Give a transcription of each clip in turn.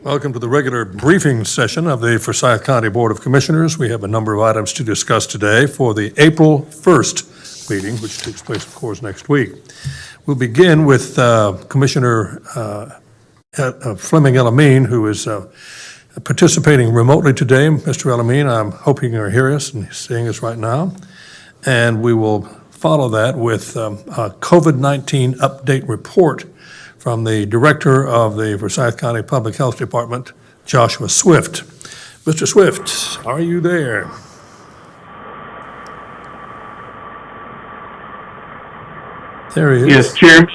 Welcome to the regular briefing session of the Forsyth County Board of Commissioners. We have a number of items to discuss today for the April 1st meeting, which takes place, of course, next week. We'll begin with Commissioner Fleming Elamine, who is participating remotely today. Mr. Elamine, I'm hoping you're hearing us and seeing us right now. And we will follow that with a COVID-19 update report from the Director of the Forsyth County Public Health Department, Joshua Swift. Mr. Swift, are you there? There he is. Yes, Chairman,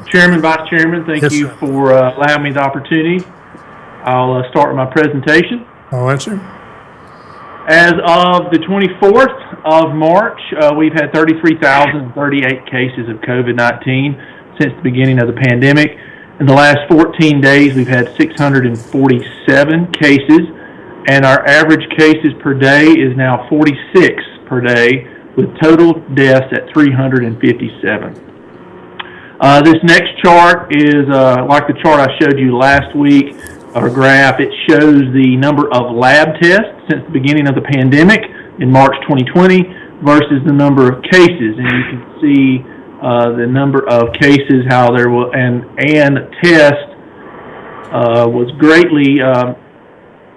Chairman, Vice Chairman, thank you for allowing me the opportunity. I'll start with my presentation. I'll answer. As of the 24th of March, we've had 33,038 cases of COVID-19 since the beginning of the pandemic. In the last 14 days, we've had 647 cases, and our average cases per day is now 46 per day, with total deaths at 357. This next chart is like the chart I showed you last week, or graph. It shows the number of lab tests since the beginning of the pandemic in March 2020 versus the number of cases, and you can see the number of cases, how there will and test was greatly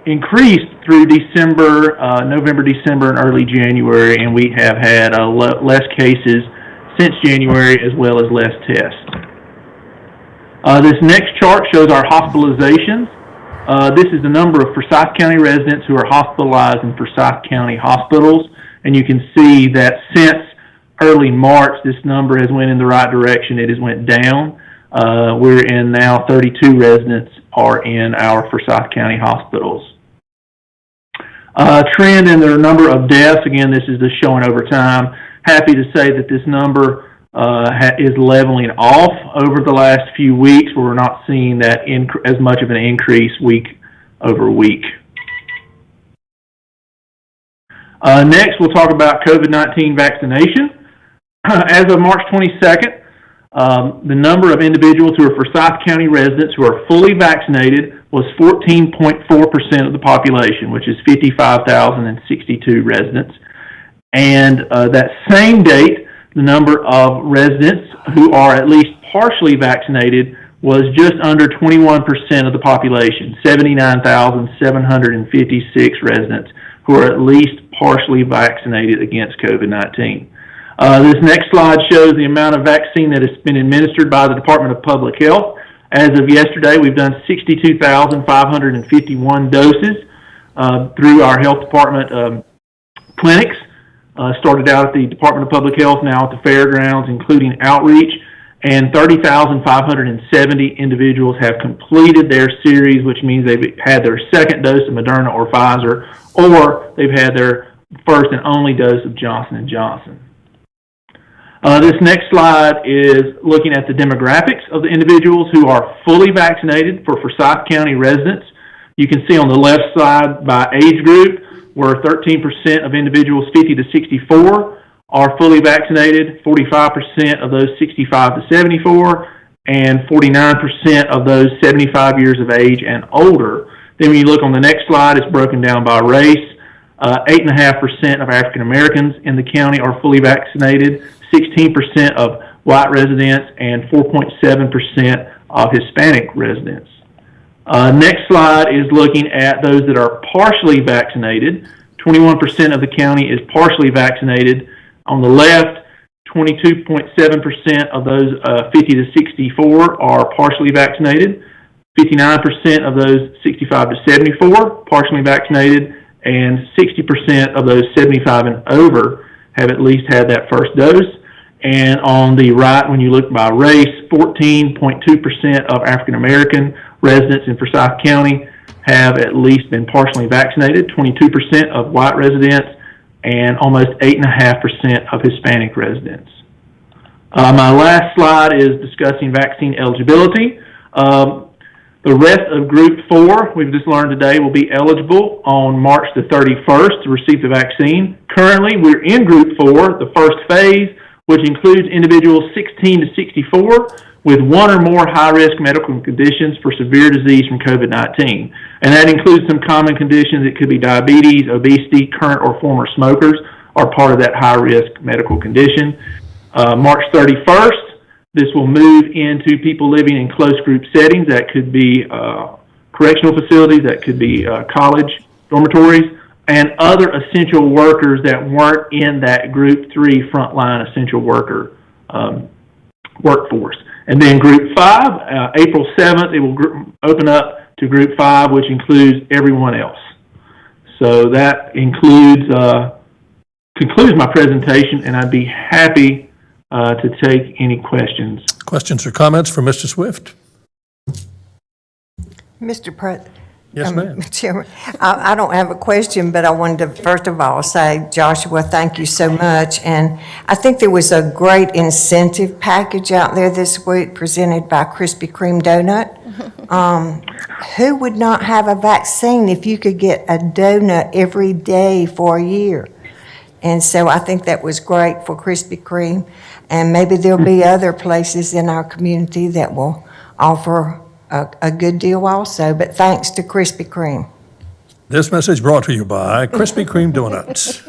increased through December, November, December, and early January, and we have had less cases since January as well as less tests. This next chart shows our hospitalizations. This is the number of Forsyth County residents who are hospitalized in Forsyth County hospitals, and you can see that since early March, this number has went in the right direction. It has went down. We're in now 32 residents are in our Forsyth County hospitals. Trend in the number of deaths, again, this is just showing over time. Happy to say that this number is leveling off over the last few weeks, where we're not seeing that as much of an increase week over week. Next, we'll talk about COVID-19 vaccination. As of March 22nd, the number of individuals who are Forsyth County residents who are fully vaccinated was 14.4% of the population, which is 55,062 residents. And that same date, the number of residents who are at least partially vaccinated was just under 21% of the population, 79,756 residents who are at least partially vaccinated against COVID-19. This next slide shows the amount of vaccine that has been administered by the Department of Public Health. As of yesterday, we've done 62,551 doses through our health department clinics. Started out at the Department of Public Health, now at the fairgrounds, including outreach, and 30,570 individuals have completed their series, which means they've had their second dose of Moderna or Pfizer, or they've had their first and only dose of Johnson & Johnson. This next slide is looking at the demographics of the individuals who are fully vaccinated for Forsyth County residents. You can see on the left side by age group, where 13% of individuals 50 to 64 are fully vaccinated, 45% of those 65 to 74, and 49% of those 75 years of age and older. Then when you look on the next slide, it's broken down by race. 8.5% of African Americans in the county are fully vaccinated, 16% of white residents, and 4.7% of Hispanic residents. Next slide is looking at those that are partially vaccinated. 21% of the county is partially vaccinated. On the left, 22.7% of those 50 to 64 are partially vaccinated. 59% of those 65 to 74 partially vaccinated, and 60% of those 75 and over have at least had that first dose. And on the right, when you look by race, 14.2% of African American residents in Forsyth County have at least been partially vaccinated, 22% of white residents, and almost 8.5% of Hispanic residents. My last slide is discussing vaccine eligibility. The rest of Group 4, we've just learned today, will be eligible on March the 31st to receive the vaccine. Currently, we're in Group 4, the first phase, which includes individuals 16 to 64 with one or more high-risk medical conditions for severe disease from COVID-19. And that includes some common conditions. It could be diabetes, obesity, current or former smokers are part of that high-risk medical condition. March 31st, this will move into people living in close group settings. That could be correctional facilities, that could be college dormitories, and other essential workers that weren't in that Group 3 frontline essential worker workforce. And then Group 5, April 7th, it will open up to Group 5, which includes everyone else. So that concludes my presentation, and I'd be happy to take any questions. Questions or comments for Mr. Swift? Mr. President. Yes, ma'am. Chairman, I don't have a question, but I wanted to, first of all, say, Joshua, thank you so much. And I think there was a great incentive package out there this week presented by Krispy Kreme Donut. Who would not have a vaccine if you could get a donut every day for a year? And so I think that was great for Krispy Kreme. And maybe there'll be other places in our community that will offer a good deal also, but thanks to Krispy Kreme. This message brought to you by Krispy Kreme Donuts.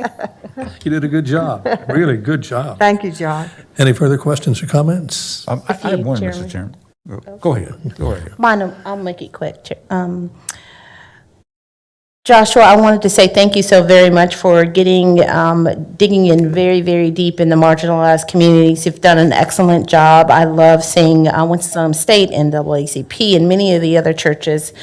You did a good job, really good job. Thank you, John. Any further questions or comments? I have one, Mr. Chairman. Go ahead. Go ahead. Mine, I'll make it quick. Joshua, I wanted to say thank you so very much for digging in very, very deep in the marginalized communities. You've done an excellent job. I love seeing Winston-Salem State, NAACP, and many of the other churches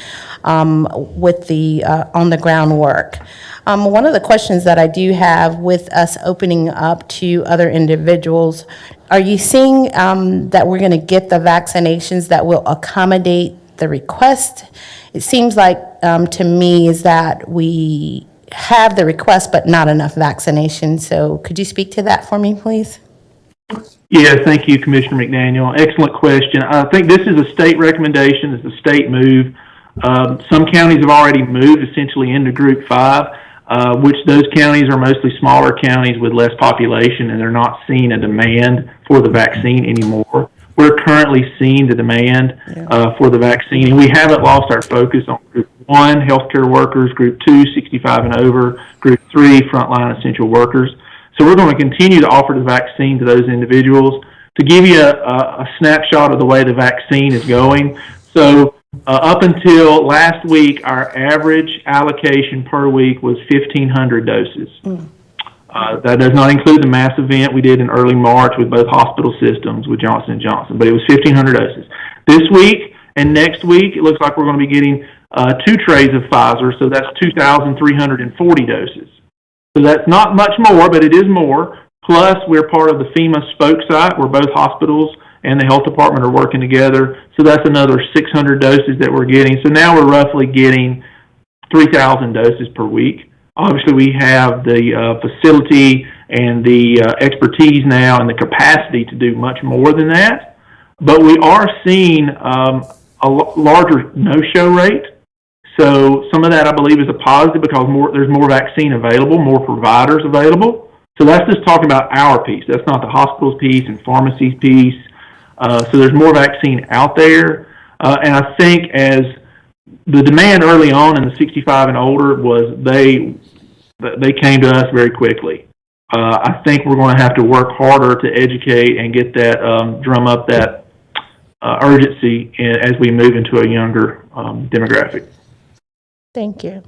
with the on-the-ground work. One of the questions that I do have with us opening up to other individuals, are you seeing that we're going to get the vaccinations that will accommodate the request? It seems like, to me, is that we have the request, but not enough vaccination. So could you speak to that for me, please? Yeah, thank you, Commissioner McDaniel. Excellent question. I think this is a state recommendation. It's a state move. Some counties have already moved essentially into Group 5, which those counties are mostly smaller counties with less population, and they're not seeing a demand for the vaccine anymore. We're currently seeing the demand for the vaccine, and we haven't lost our focus on Group 1, healthcare workers, Group 2, 65 and over, Group 3, frontline essential workers. So we're going to continue to offer the vaccine to those individuals. To give you a snapshot of the way the vaccine is going, so up until last week, our average allocation per week was 1,500 doses. That does not include the mass event we did in early March with both hospital systems with Johnson & Johnson, but it was 1,500 doses. This week and next week, it looks like we're going to be getting 2 trays of Pfizer, so that's 2,340 doses. So that's not much more, but it is more. Plus, we're part of the FEMA spoke site where both hospitals and the health department are working together. So that's another 600 doses that we're getting. So now we're roughly getting 3,000 doses per week. Obviously, we have the facility and the expertise now and the capacity to do much more than that. But we are seeing a larger no-show rate. So some of that, I believe, is a positive because there's more vaccine available, more providers available. So that's just talking about our piece. That's not the hospital's piece and pharmacy's piece. So there's more vaccine out there. And I think as the demand early on in the 65 and older was they came to us very quickly. I think we're going to have to work harder to educate and get that, drum up that urgency as we move into a younger demographic. Thank you.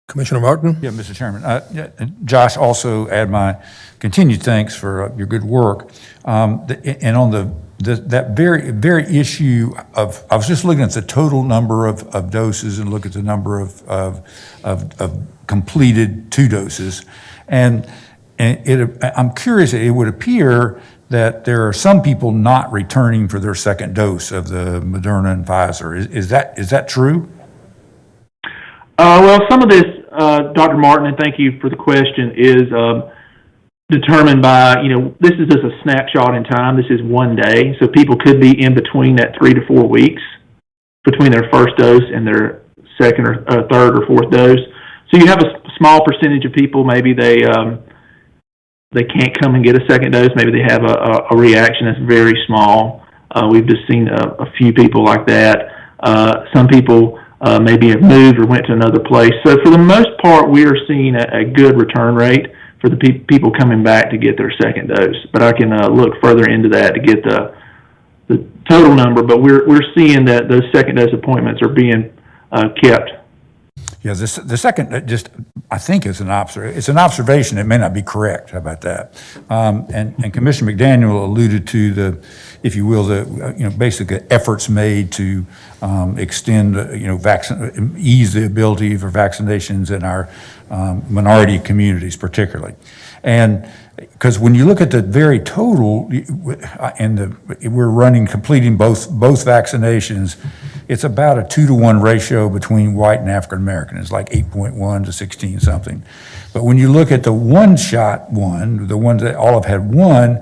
Commissioner Martin? Yeah, Mr. Chairman. Josh, also add my continued thanks for your good work. And on that very issue of, I was just looking at the total number of doses and look at the number of completed 2 doses. And I'm curious, it would appear that there are some people not returning for their second dose of the Moderna and Pfizer. Is that true? Well, some of this, Dr. Martin, and thank you for the question, is determined by, this is just a snapshot in time. This is one day. So people could be in between that 3 to 4 weeks between their first dose and their second or third or fourth dose. So you have a small percentage of people, maybe they can't come and get a second dose. Maybe they have a reaction that's very small. We've just seen a few people like that. Some people maybe have moved or went to another place. So for the most part, we are seeing a good return rate for the people coming back to get their second dose. But I can look further into that to get the total number. But we're seeing that those second dose appointments are being kept. Yeah, the second, just, I think it's an observation. It may not be correct. How about that? And Commissioner McDaniel alluded to the, if you will, the, basically efforts made to extend, ease the ability for vaccinations in our minority communities particularly. And because when you look at the very total, and we're completing both vaccinations, it's about a 2-to-1 ratio between white and African American. It's like 8.1 to 16 something. But when you look at the the ones that all have had one,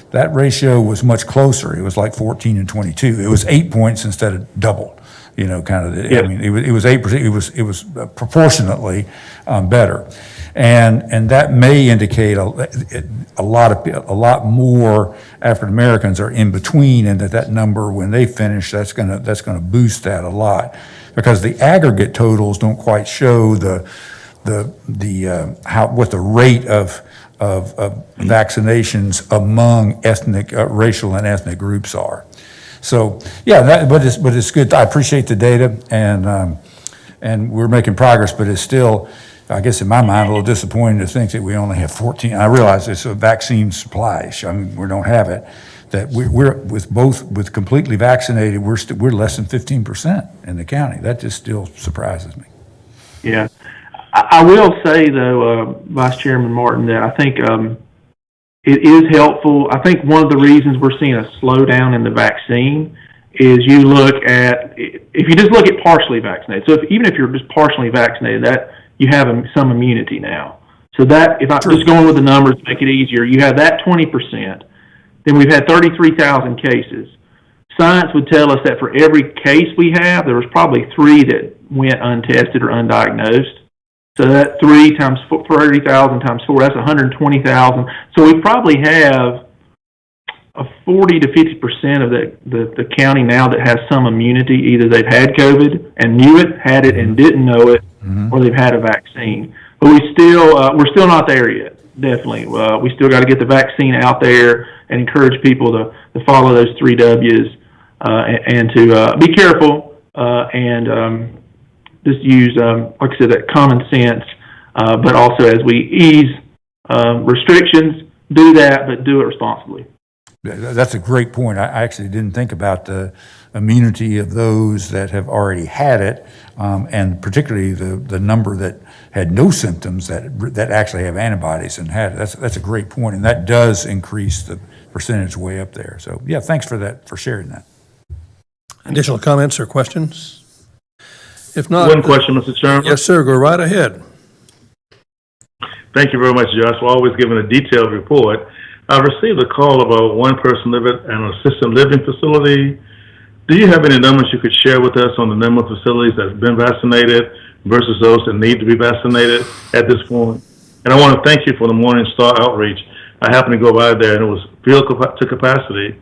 that ratio was much closer. It was like 14 and 22. It was 8 points instead of double. Kind of. Yeah. I mean, it was 8%. It was proportionately better, and that may indicate a lot more African Americans are in between, and that number when they finish, that's gonna boost that a lot, because the aggregate totals don't quite show what the rate of vaccinations among ethnic, racial and ethnic groups are. So, yeah, but it's good. I appreciate the data, and we're making progress, but it's still, I guess in my mind, a little disappointing to think that we only have 14. I realize it's a vaccine supply issue. I mean, we don't have it. That we're with completely vaccinated, we're less than 15% in the county. That just still surprises me. Yeah. I will say, though, Vice Chairman Martin, that I think it is helpful. I think one of the reasons we're seeing a slowdown in the vaccine is if you just look at partially vaccinated. So even if you're just partially vaccinated, that you have some immunity now. So that, if I'm just going with the numbers to make it easier, you have that 20%. Then we've had 33,000 cases. Science would tell us that for every case we have, there was probably 3 that went untested or undiagnosed. So that 3 times 30,000 times 4, that's 120,000. So we probably have a 40 to 50% of the county now that has some immunity. Either they've had COVID and knew it, had it and didn't know it, or they've had a vaccine. But we're still not there yet. Definitely, we still got to get the vaccine out there and encourage people to follow those 3 W's and to be careful and just use, like I said, that common sense, but also as we ease restrictions, do that, but do it responsibly. That's a great point. I actually didn't think about the immunity of those that have already had it, and particularly the number that had no symptoms that actually have antibodies and had it. That's a great point, and that does increase the percentage way up there. So, yeah, thanks for sharing that. Additional comments or questions? If not... One question, Mr. Chairman. Yes, sir. Go right ahead. Thank you very much, Josh, for always giving a detailed report. I received a call about one person living in an assisted living facility. Do you have any numbers you could share with us on the number of facilities that have been vaccinated versus those that need to be vaccinated at this point? And I want to thank you for the Morning Star outreach. I happened to go by there, and it was filled to capacity,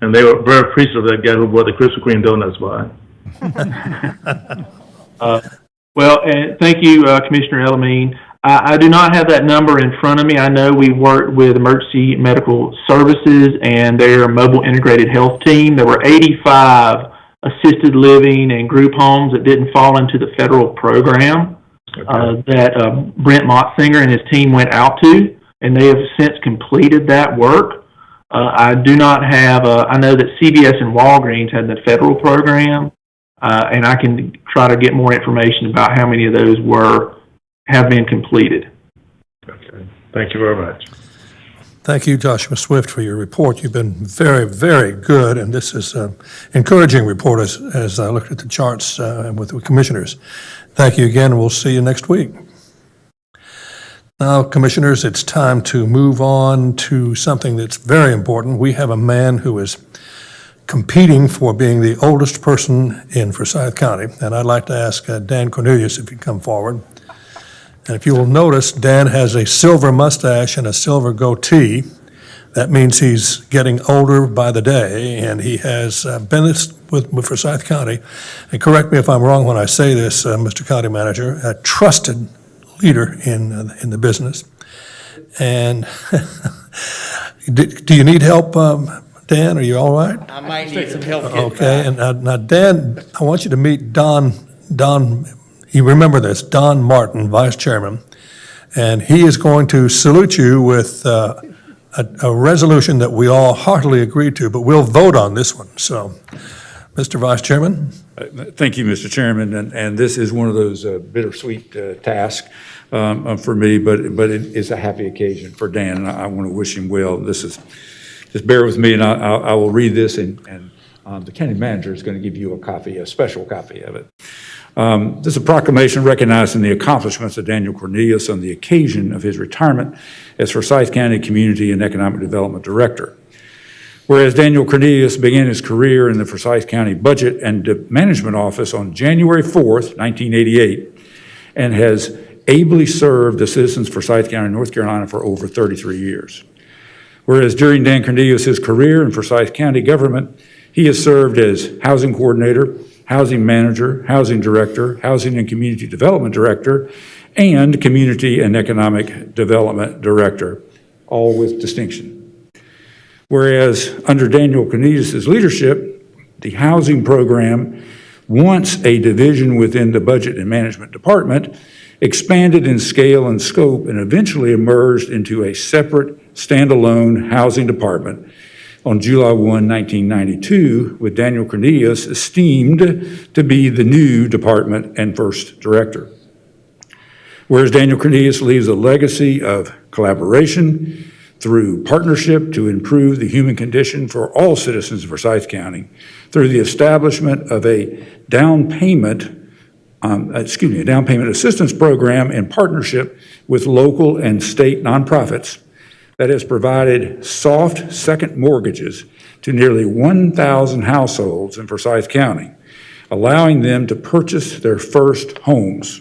and they were very appreciative of that guy who brought the Krispy Kreme donuts by. Well, and thank you, Commissioner Elamine. I do not have that number in front of me. I know we worked with Emergency Medical Services and their mobile integrated health team. There were 85 assisted living and group homes that didn't fall into the federal program that Brent Motzinger and his team went out to, and they have since completed that work. I do not have, I know that CVS and Walgreens had the federal program, and I can try to get more information about how many of those have been completed. Okay. Thank you very much. Thank you, Joshua Swift, for your report. You've been very, very good, and this is an encouraging report as I looked at the charts with the commissioners. Thank you again, and we'll see you next week. Now, commissioners, it's time to move on to something that's very important. We have a man who is competing for being the oldest person in Forsyth County, and I'd like to ask Dan Cornelius if he'd come forward. And if you will notice, Dan has a silver mustache and a silver goatee. That means he's getting older by the day, and he has been with Forsyth County, and correct me if I'm wrong when I say this, Mr. County Manager, a trusted leader in the business. And do you need help, Dan? Are you all right? I might need some help getting Okay, back. and now, Dan, I want you to meet Don, you remember this, Don Martin, Vice Chairman, and he is going to salute you with a resolution that we all heartily agreed to, but we'll vote on this one. So, Mr. Vice Chairman? Thank you, Mr. Chairman, and this is one of those bittersweet tasks for me, but it is a happy occasion for Dan, and I want to wish him well. Just bear with me, and I will read this, and the county manager is going to give you a special copy of it. This is a proclamation recognizing the accomplishments of Daniel Cornelius on the occasion of his retirement as Forsyth County Community and Economic Development Director. Whereas Daniel Cornelius began his career in the Forsyth County Budget and Management Office on January 4th, 1988, and has ably served the citizens of Forsyth County, North Carolina for over 33 years. Whereas during Dan Cornelius' career in Forsyth County government, he has served as Housing Coordinator, Housing Manager, Housing Director, Housing and Community Development Director, and Community and Economic Development Director, all with distinction. Whereas under Daniel Cornelius' leadership, the housing program, once a division within the Budget and Management Department, expanded in scale and scope and eventually emerged into a separate standalone housing department on July 1, 1992, with Daniel Cornelius esteemed to be the new department and first director. Whereas Daniel Cornelius leaves a legacy of collaboration through partnership to improve the human condition for all citizens of Forsyth County through the establishment of a down payment assistance program in partnership with local and state nonprofits that has provided soft second mortgages to nearly 1,000 households in Forsyth County, allowing them to purchase their first homes.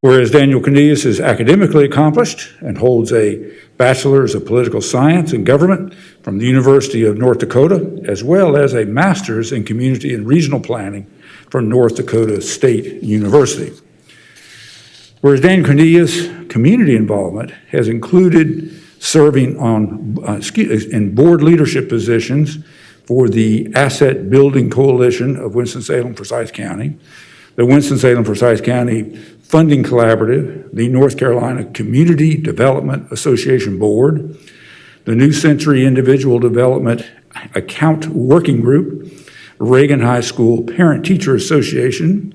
Whereas Daniel Cornelius is academically accomplished and holds a Bachelor's of Political Science and Government from the University of North Dakota, as well as a Master's in Community and Regional Planning from North Dakota State University. Whereas Daniel Cornelius' community involvement has included serving in board leadership positions for the Asset Building Coalition of Winston-Salem, Forsyth County, the Winston-Salem, Forsyth County Funding Collaborative, the North Carolina Community Development Association Board, the New Century Individual Development Account Working Group, Reagan High School Parent-Teacher Association,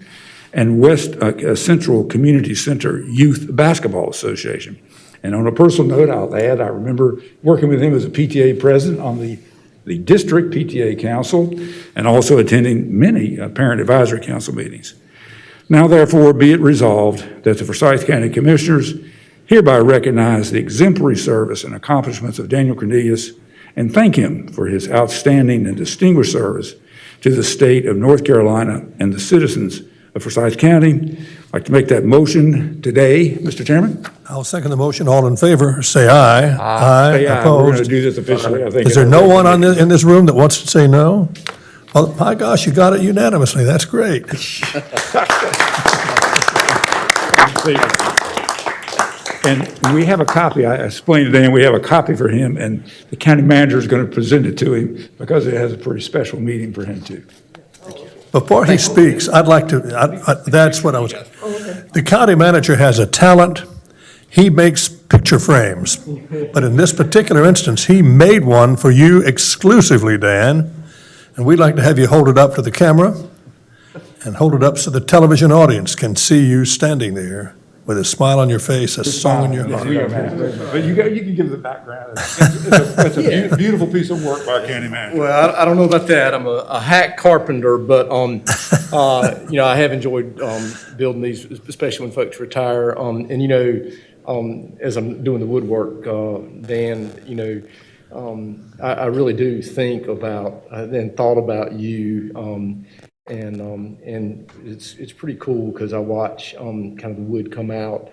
and West Central Community Center Youth Basketball Association. And on a personal note, I'll add, I remember working with him as a PTA president on the district PTA council and also attending many parent advisory council meetings. Now therefore be it resolved that the Forsyth County Commissioners hereby recognize the exemplary service and accomplishments of Daniel Cornelius and thank him for his outstanding and distinguished service to the state of North Carolina and the citizens of Forsyth County. I'd like to make that motion today, Mr. Chairman. I'll second the motion. All in favor, say aye. Aye. Say aye. We're going to Opposed? do this officially, I think. Is there no one in this room that wants to say no? Well, my gosh, you got it unanimously. That's great. And we have a copy, I explained to Dan, we have a copy for him, and the county manager is going to present it to him because it has a pretty special meaning for him too. Before he speaks, I'd like to, that's what I was, the county manager has a talent. He makes picture frames. But in this particular instance, he made one for you exclusively, Dan. And we'd like to have you hold it up to the camera and hold it up so the television audience can see you standing there with a smile on your face, a song in your heart. But you can give the background. It's a beautiful piece of work by a county manager. Well, I don't know about that. I'm a hack carpenter, but, I have enjoyed building these, especially when folks retire. As I'm doing the woodwork, Dan, I really do think about and thought about you, and it's pretty cool because I watch kind of the wood come out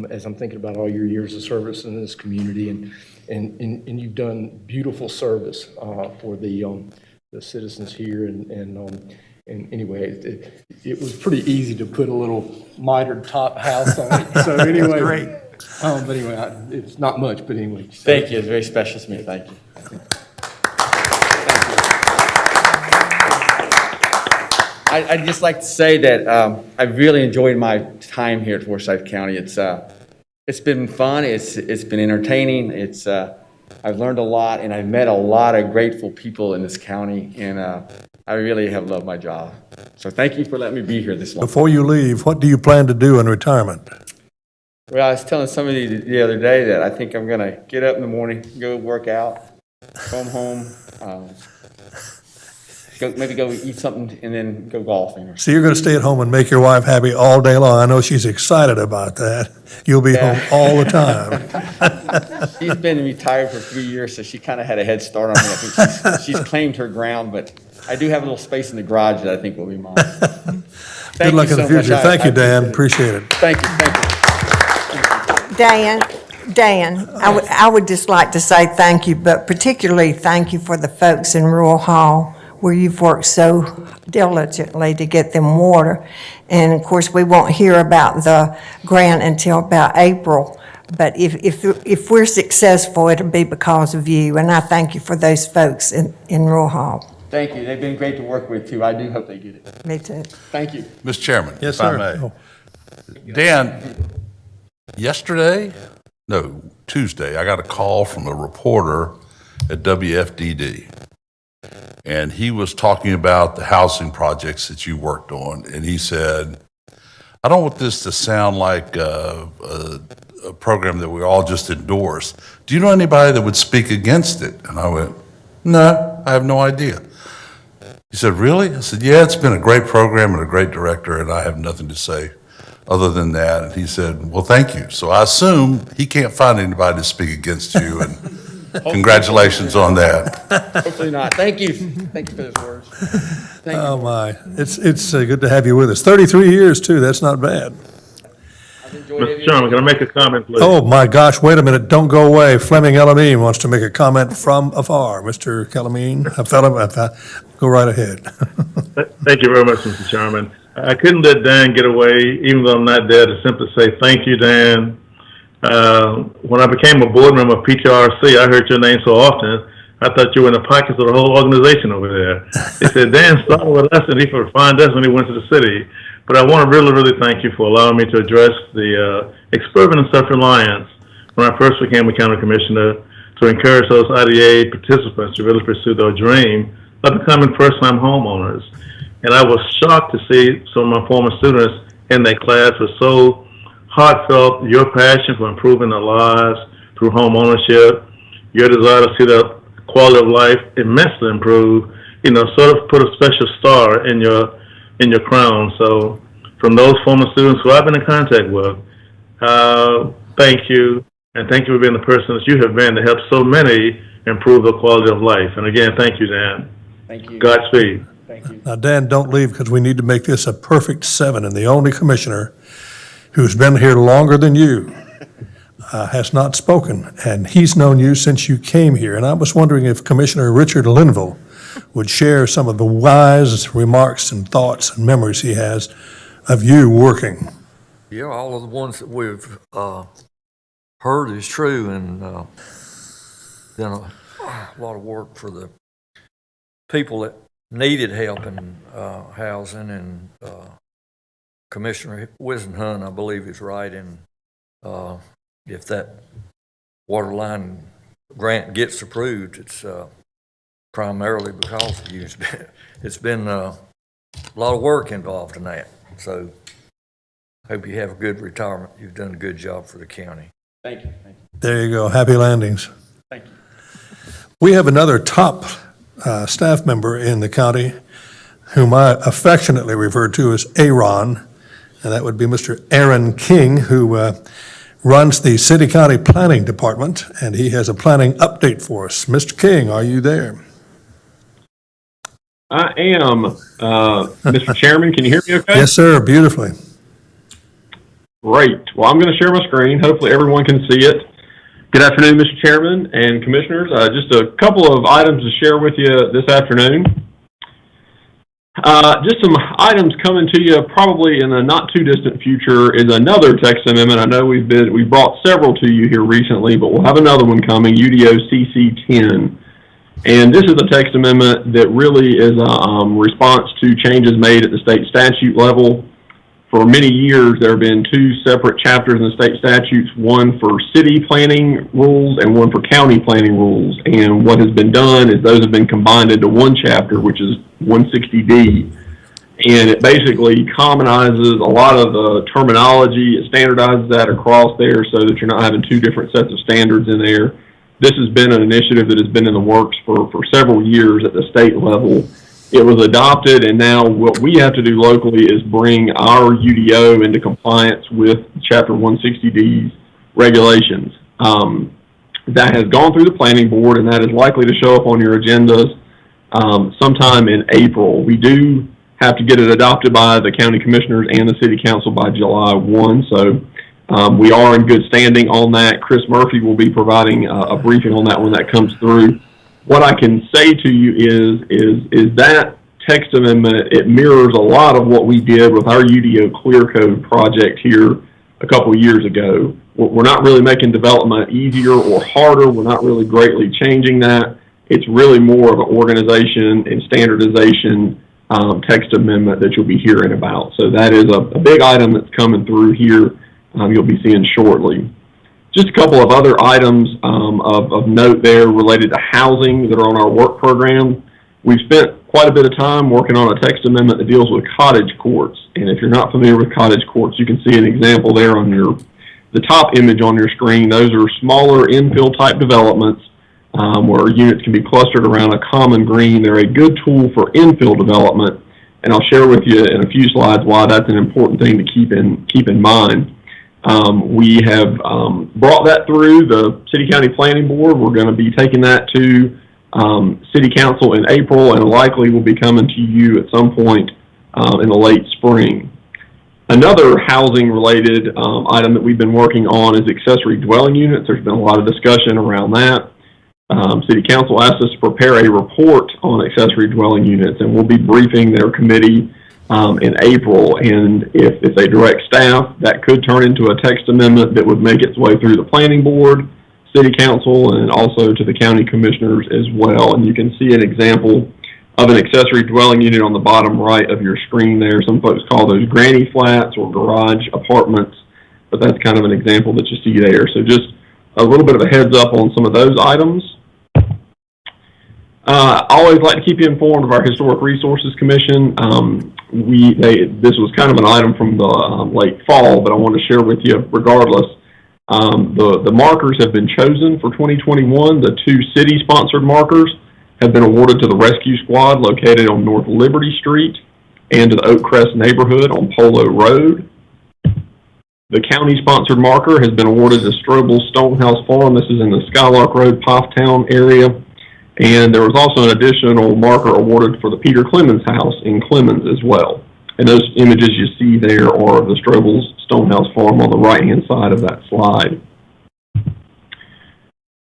as I'm thinking about all your years of service in this community, and you've done beautiful service for the citizens here, and anyway, it was pretty easy to put a little mitered top house on it. So anyway, great. But anyway, it's not much, but anyway. So. Thank you. It's very special to me. Thank you. I'd just like to say that I've really enjoyed my time here at Forsyth County. It's been fun. It's been entertaining. I've learned a lot, and I've met a lot of grateful people in this county, and I really have loved my job. So thank you for letting me be here this long. Before you leave, what do you plan to do in retirement? Well, I was telling somebody the other day that I think I'm going to get up in the morning, go work out, come home, maybe go eat something, and then go golfing. So you're going to stay at home and make your wife happy all day long. I know she's excited about that. You'll be home all the time. She's been retired for 3 years, so she kind of had a head start on me. I think she's claimed her ground, but I do have a little space in the garage that I think will be mine. Good luck in the future. Thank you, Dan. Appreciate it. Thank you. Thank you. Dan, I would just like to say thank you, but particularly thank you for the folks in Rural Hall, where you've worked so diligently to get them water. And of course, we won't hear about the grant until about April. But if we're successful, it'll be because of you. And I thank you for those folks in Rural Hall. Thank you. They've been great to work with, too. I do hope they get it. Me too. Thank you. Mr. Chairman, Yes, if I sir. may. Oh. Dan, Tuesday, I got a call from a reporter at WFDD. And he was talking about the housing projects that you worked on. And he said, I don't want this to sound like a program that we all just endorse. Do you know anybody that would speak against it? And I went, no, I have no idea. He said, really? I said, yeah, it's been a great program and a great director, and I have nothing to say other than that. And he said, well, thank you. So I assume he can't find anybody to speak against you, and congratulations on that. Hopefully not. Thank you. Thank you for those words. Thank you. Oh, my. It's good to have you with us. 33 years, too. That's not bad. I've enjoyed it. Mr. Chairman, can I make a comment, please? Oh, my gosh, wait a minute. Don't go away. Fleming Elamine wants to make a comment from afar. Mr. Elamine, go right ahead. Thank you very much, Mr. Chairman. I couldn't let Dan get away, even though I'm not there, to simply say thank you, Dan. When I became a board member of PTRC, I heard your name so often, I thought you were in the pockets of the whole organization over there. They said, Dan started with us and he would find us when he went to the city. But I want to really, really thank you for allowing me to address the experiment of self-reliance when I first became a county commissioner, to encourage those IDA participants to really pursue their dream of becoming first-time homeowners. And I was shocked to see some of my former students in that class were so heartfelt, your passion for improving their lives through home ownership, your desire to see their quality of life immensely improve, sort of put a special star in your crown. So from those former students who I've been in contact with, thank you. And thank you for being the person that you have been to help so many improve their quality of life. And again, thank you, Dan. Thank you. Godspeed. Thank you. Now, Dan, don't leave, because we need to make this a perfect 7, and the only commissioner who's been here longer than you has not spoken, and he's known you since you came here. And I was wondering if Commissioner Richard Linville would share some of the wise remarks and thoughts and memories he has of you working. Yeah, all of the ones that we've heard is true, and done a lot of work for the people that needed help in housing, and Commissioner Wisenhunt, I believe, is right in if that water line grant gets approved, it's primarily because of you. It's been a lot of work involved in that, so hope you have a good retirement. You've done a good job for the county. Thank you. Thank you. There you go. Happy landings. Thank you. We have another top staff member in the county whom I affectionately refer to as Aaron, and that would be Mr. Aaron King, who runs the City County Planning Department, and he has a planning update for us. Mr. King, are you there? I am. Mr. Chairman, can you hear me okay? Yes, sir, beautifully. Great. Well, I'm going to share my screen. Hopefully everyone can see it. Good afternoon, Mr. Chairman and Commissioners. Just a couple of items to share with you this afternoon. Just some items coming to you probably in the not too distant future is another text amendment. I know we brought several to you here recently, but we'll have another one coming, UDO CC 10. And this is a text amendment that really is a response to changes made at the state statute level. For many years, there have been two separate chapters in the state statutes, one for city planning rules and one for county planning rules. And what has been done is those have been combined into one chapter, which is 160D. And it basically commonizes a lot of the terminology. It standardizes that across there so that you're not having two different sets of standards in there. This has been an initiative that has been in the works for several years at the state level. It was adopted, and now what we have to do locally is bring our UDO into compliance with Chapter 160D's regulations. That has gone through the planning board, and that is likely to show up on your agendas sometime in April. We do have to get it adopted by the county commissioners and the city council by July 1, so we are in good standing on that. Chris Murphy will be providing a briefing on that when that comes through. What I can say to you is that text amendment, it mirrors a lot of what we did with our UDO Clear Code project here a couple of years ago. We're not really making development easier or harder. We're not really greatly changing that. It's really more of an organization and standardization text amendment that you'll be hearing about. So that is a big item that's coming through here. You'll be seeing shortly. Just a couple of other items of note there related to housing that are on our work program. We've spent quite a bit of time working on a text amendment that deals with cottage courts. And if you're not familiar with cottage courts, you can see an example there on the top image on your screen. Those are smaller infill type developments where units can be clustered around a common green. They're a good tool for infill development. And I'll share with you in a few slides why that's an important thing to keep in mind. We have brought that through the City County Planning Board. We're going to be taking that to City Council in April and likely will be coming to you at some point in the late spring. Another housing-related item that we've been working on is accessory dwelling units. There's been a lot of discussion around that. City Council asked us to prepare a report on accessory dwelling units, and we'll be briefing their committee in April, and if they direct staff, that could turn into a text amendment that would make its way through the planning board, city council, and also to the county commissioners as well. And you can see an example of an accessory dwelling unit on the bottom right of your screen there. Some folks call those granny flats or garage apartments, but that's kind of an example that you see there. So just a little bit of a heads up on some of those items. I always like to keep you informed of our Historic Resources Commission. This was kind of an item from the late fall, but I want to share with you regardless. The markers have been chosen for 2021. The two city-sponsored markers have been awarded to the Rescue Squad located on North Liberty Street and to the Oak Crest neighborhood on Polo Road. The county-sponsored marker has been awarded to Strobel Stonehouse Farm. This is in the Skylark Road, Pofftown area. And there was also an additional marker awarded for the Peter Clemens House in Clemens as well. And those images you see there are the Strobel's Stonehouse Farm on the right-hand side of that slide.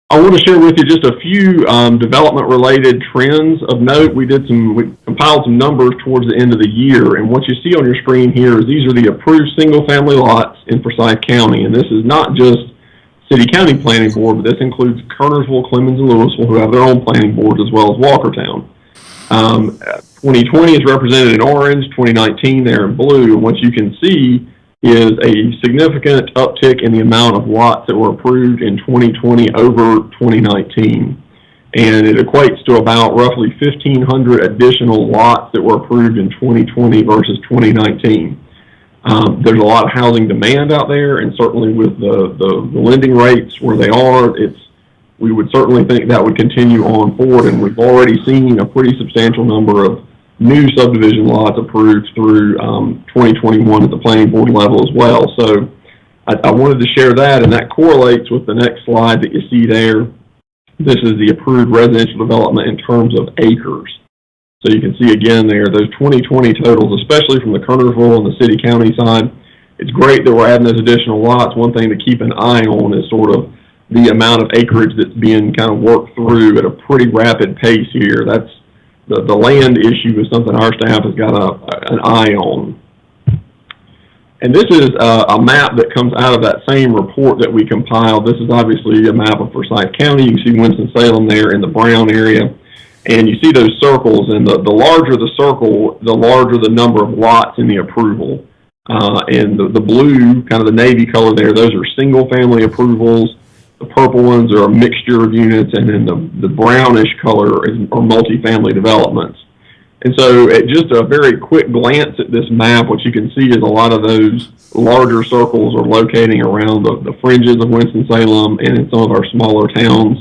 I want to share with you just a few development-related trends of note. We compiled some numbers towards the end of the year, and what you see on your screen here is these are the approved single-family lots in Forsyth County, and this is not just City County Planning Board, but this includes Kernersville, Clemens, and Louisville, who have their own planning boards, as well as Walkertown. 2020 is represented in orange, 2019 there in blue, and what you can see is a significant uptick in the amount of lots that were approved in 2020 over 2019. And it equates to about roughly 1,500 additional lots that were approved in 2020 versus 2019. There's a lot of housing demand out there, and certainly with the lending rates where they are, we would certainly think that would continue on forward, and we've already seen a pretty substantial number of new subdivision lots approved through 2021 at the planning board level as well. So I wanted to share that, and that correlates with the next slide that you see there. This is the approved residential development in terms of acres. So you can see again there, those 2020 totals, especially from the Kernersville and the city-county side, it's great that we're adding those additional lots. One thing to keep an eye on is sort of the amount of acreage that's being kind of worked through at a pretty rapid pace here. That's the land issue is something our staff has got an eye on. And this is a map that comes out of that same report that we compiled. This is obviously a map of Forsyth County. You can see Winston-Salem there in the brown area. And you see those circles, and the larger the circle, the larger the number of lots in the approval. And the blue, kind of the navy color there, those are single-family approvals. The purple ones are a mixture of units, and then the brownish color are multifamily developments. And so at just a very quick glance at this map, what you can see is a lot of those larger circles are locating around the fringes of Winston-Salem and in some of our smaller towns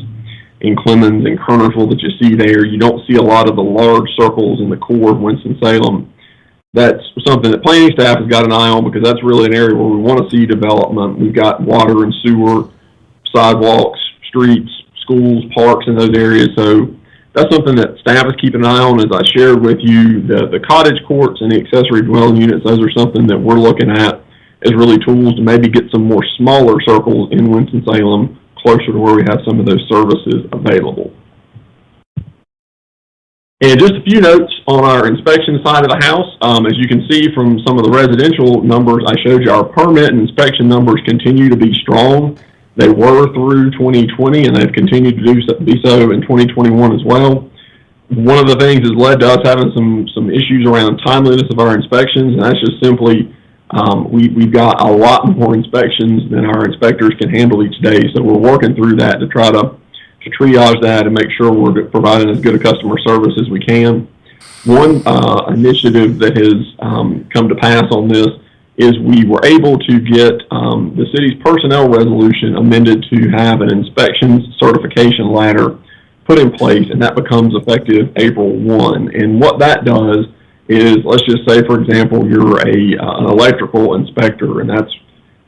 in Clemens and Kernersville that you see there. You don't see a lot of the large circles in the core of Winston-Salem. That's something that planning staff has got an eye on because that's really an area where we want to see development. We've got water and sewer, sidewalks, streets, schools, parks in those areas. So that's something that staff is keeping an eye on. As I shared with you, the cottage courts and the accessory dwelling units, those are something that we're looking at as really tools to maybe get some more smaller circles in Winston-Salem closer to where we have some of those services available. And just a few notes on our inspection side of the house. As you can see from some of the residential numbers I showed you, our permit and inspection numbers continue to be strong. They were through 2020, and they've continued to be so in 2021 as well. One of the things has led to us having some issues around timeliness of our inspections, and that's just simply we've got a lot more inspections than our inspectors can handle each day. So we're working through that to try to triage that and make sure we're providing as good a customer service as we can. One initiative that has come to pass on this is we were able to get the city's personnel resolution amended to have an inspections certification ladder put in place, and that becomes effective April 1. And what that does is, let's just say, for example, you're an electrical inspector, and that's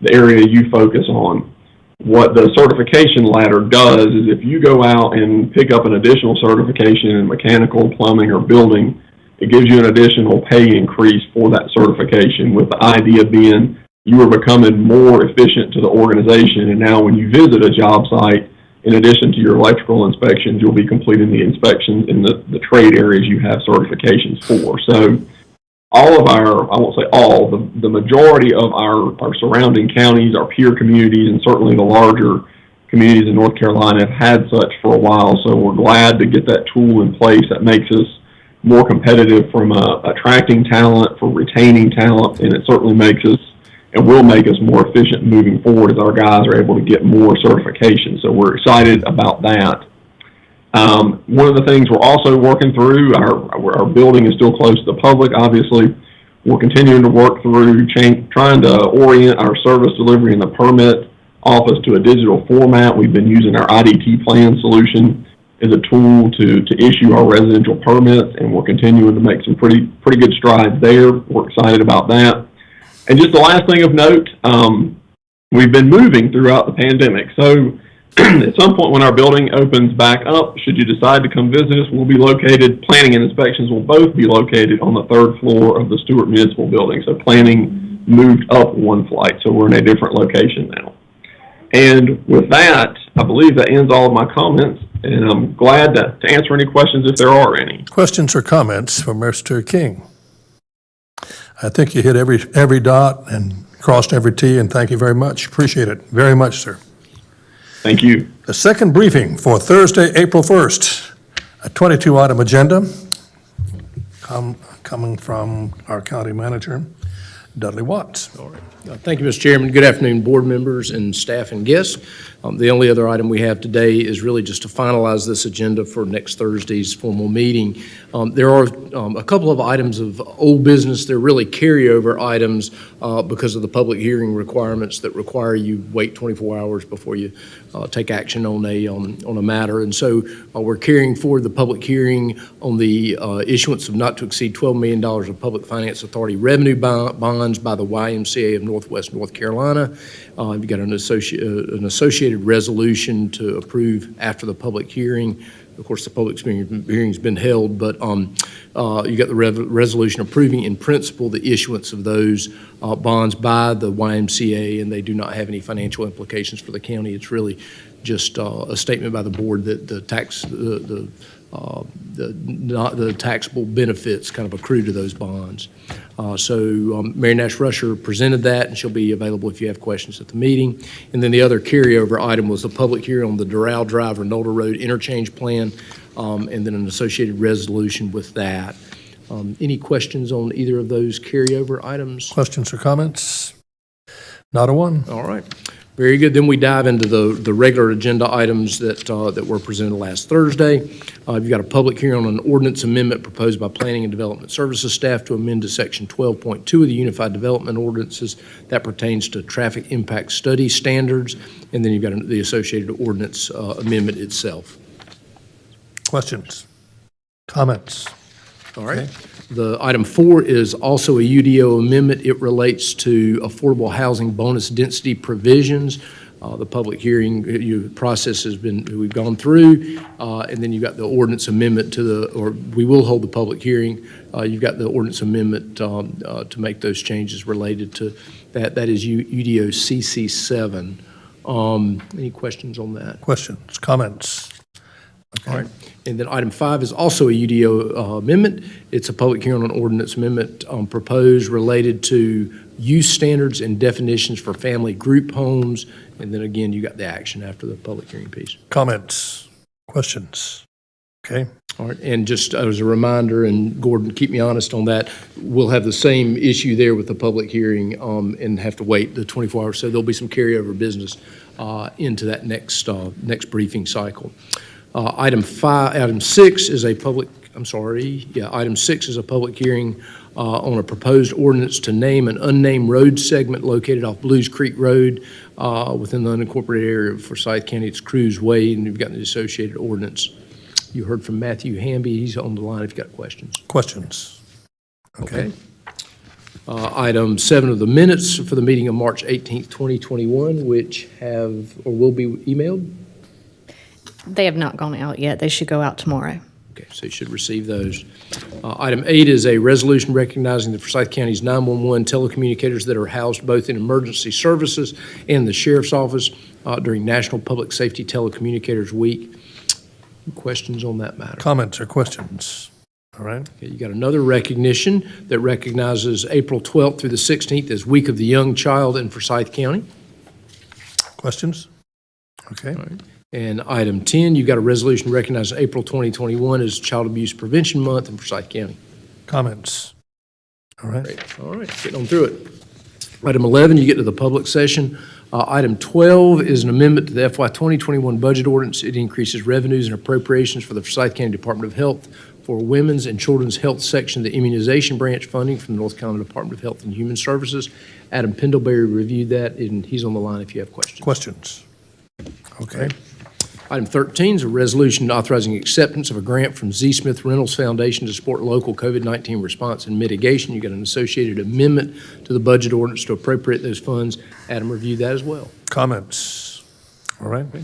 the area you focus on. What the certification ladder does is if you go out and pick up an additional certification in mechanical, plumbing, or building, it gives you an additional pay increase for that certification, with the idea being you are becoming more efficient to the organization. And now when you visit a job site, in addition to your electrical inspections, you'll be completing the inspections in the trade areas you have certifications for. So all of our, I won't say all, the majority of our surrounding counties, our peer communities, and certainly the larger communities in North Carolina have had such for a while. So we're glad to get that tool in place that makes us more competitive from attracting talent, for retaining talent, and it certainly makes us and will make us more efficient moving forward as our guys are able to get more certifications. So we're excited about that. One of the things we're also working through, our building is still closed to the public, obviously. We're continuing to work through trying to orient our service delivery in the permit office to a digital format. We've been using our IDT plan solution as a tool to issue our residential permits, and we're continuing to make some pretty good strides there. We're excited about that. And just the last thing of note, we've been moving throughout the pandemic. So at some point when our building opens back up, should you decide to come visit us, we'll be located, planning and inspections will both be located on the 3rd floor of the Stewart Municipal Building. So planning moved up one flight, so we're in a different location now. And with that, I believe that ends all of my comments, and I'm glad to answer any questions if there are any. Questions or comments from Mr. King? I think you hit every dot and crossed every T, and thank you very much. Appreciate it very much, sir. Thank you. The second briefing for Thursday, April 1st, a 22-item agenda coming from our county manager, Dudley Watts. All right. Thank you, Mr. Chairman. Good afternoon, board members and staff and guests. The only other item we have today is really just to finalize this agenda for next Thursday's formal meeting. There are a couple of items of old business. They're really carryover items because of the public hearing requirements that require you wait 24 hours before you take action on a matter. And so we're carrying forward the public hearing on the issuance of not to exceed $12 million of Public Finance Authority revenue bonds by the YMCA of Northwest North Carolina. We've got an associated resolution to approve after the public hearing Of course, the public hearing's been held, but you got the resolution approving in principle the issuance of those bonds by the YMCA, and they do not have any financial implications for the county. It's really just a statement by the board that the taxable benefits kind of accrue to those bonds. Mary Nash Rusher presented that, and she'll be available if you have questions at the meeting. And then the other carryover item was the public hearing on the Doral Drive Renolda Road interchange plan, and then an associated resolution with that. Any questions on either of those carryover items? Questions or comments? Not a one. All right. Very good. Then we dive into the regular agenda items that were presented last Thursday. You've got a public hearing on an ordinance amendment proposed by Planning and Development Services staff to amend to Section 12.2 of the Unified Development Ordinances that pertains to traffic impact study standards. And then you've got the associated ordinance amendment itself. Questions? Comments? All right. The item 4 is also a UDO amendment. It relates to affordable housing bonus density provisions. The public hearing process we've gone through, and then you've got the ordinance amendment we will hold the public hearing. You've got the ordinance amendment to make those changes related to that. That is UDO CC7. Any questions on that? Questions? Comments? Okay. All right. And then item 5 is also a UDO amendment. It's a public hearing on ordinance amendment proposed related to use standards and definitions for family group homes. And then again, you got the action after the public hearing piece. Comments? Questions? Okay. All right. And just as a reminder, and Gordon, keep me honest on that, we'll have the same issue there with the public hearing and have to wait the 24 hours. So there'll be some carryover business into that next briefing cycle. Item 6 is a public hearing on a proposed ordinance to name an unnamed road segment located off Blues Creek Road within the unincorporated area of Forsyth County. It's Cruz Way, and you've got the associated ordinance. You heard from Matthew Hamby. He's on the line if you've got questions. Questions? Okay. Item 7 of the minutes for the meeting of March 18th, 2021, which have or will be emailed. They have not gone out yet. They should go out tomorrow. Okay, so you should receive those. Item 8 is a resolution recognizing the Forsyth County's 911 telecommunicators that are housed both in emergency services and the sheriff's office during National Public Safety Telecommunicators Week. Questions on that matter? Comments or questions? All right. Okay, you got another recognition that recognizes April 12th through the 16th as Week of the Young Child in Forsyth County. Questions? Okay. All right. And item 10, you've got a resolution recognizing April 2021 as Child Abuse Prevention Month in Forsyth County. Comments? All right. Great. All right, getting on through it. Item 11, you get to the public session. Item 12 is an amendment to the FY 2021 budget ordinance. It increases revenues and appropriations for the Forsyth County Department of Health for Women's and Children's Health Section, the Immunization Branch funding from the North Carolina Department of Health and Human Services. Adam Pendlebury reviewed that, and he's on the line if you have questions. Questions? Okay. Item 13 is a resolution authorizing acceptance of a grant from Z. Smith Reynolds Foundation to support local COVID-19 response and mitigation. You got an associated amendment to the budget ordinance to appropriate those funds. Adam reviewed that as well. Comments? All right. Okay.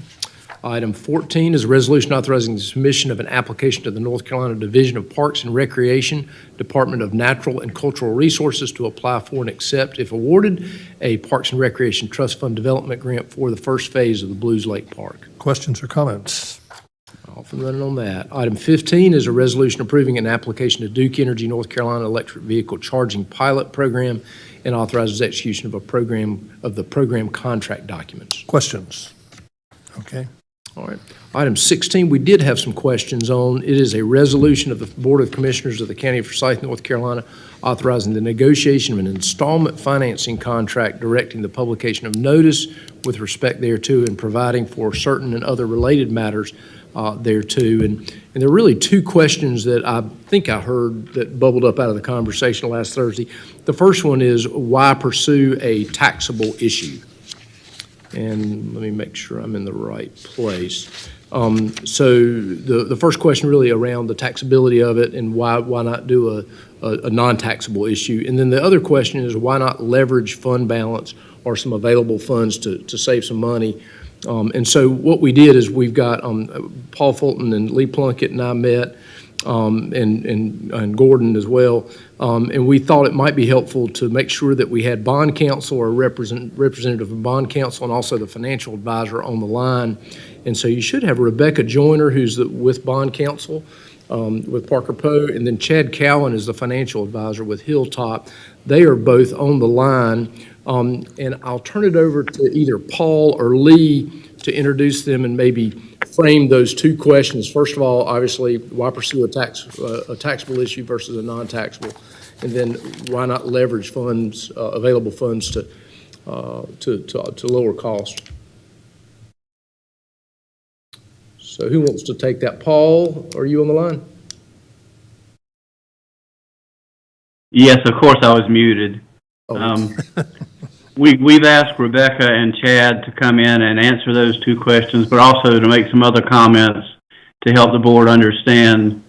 Item 14 is a resolution authorizing the submission of an application to the North Carolina Division of Parks and Recreation, Department of Natural and Cultural Resources to apply for and accept, if awarded, a Parks and Recreation Trust Fund Development Grant for the first phase of the Blues Lake Park. Questions or comments? Off and running on that. Item 15 is a resolution approving an application to Duke Energy North Carolina Electric Vehicle Charging Pilot Program and authorizes execution of the program contract documents. Questions? Okay. All right. Item 16, we did have some questions on. It is a resolution of the Board of Commissioners of the County of Forsyth, North Carolina, authorizing the negotiation of an installment financing contract directing the publication of notice with respect thereto and providing for certain and other related matters thereto. And there are really two questions that I think I heard that bubbled up out of the conversation last Thursday. The first one is, why pursue a taxable issue? And let me make sure I'm in the right place. So the first question really around the taxability of it and why not do a non-taxable issue. And then the other question is, why not leverage fund balance or some available funds to save some money And so what we did is we've got Paul Fulton and Lee Plunkett and I met, and Gordon as well. And we thought it might be helpful to make sure that we had bond counsel or representative of bond counsel and also the financial advisor on the line. And so you should have Rebecca Joyner, who's with bond counsel with Parker Poe, and then Chad Cowan is the financial advisor with Hilltop. They are both on the line. And I'll turn it over to either Paul or Lee to introduce them and maybe frame those two questions. First of all, obviously, why pursue a taxable issue versus a non-taxable? And then why not leverage funds, available funds to lower cost? So who wants to take that? Paul, are you on the line? Yes, of course I was muted. We've asked Rebecca and Chad to come in and answer those two questions, but also to make some other comments to help the board understand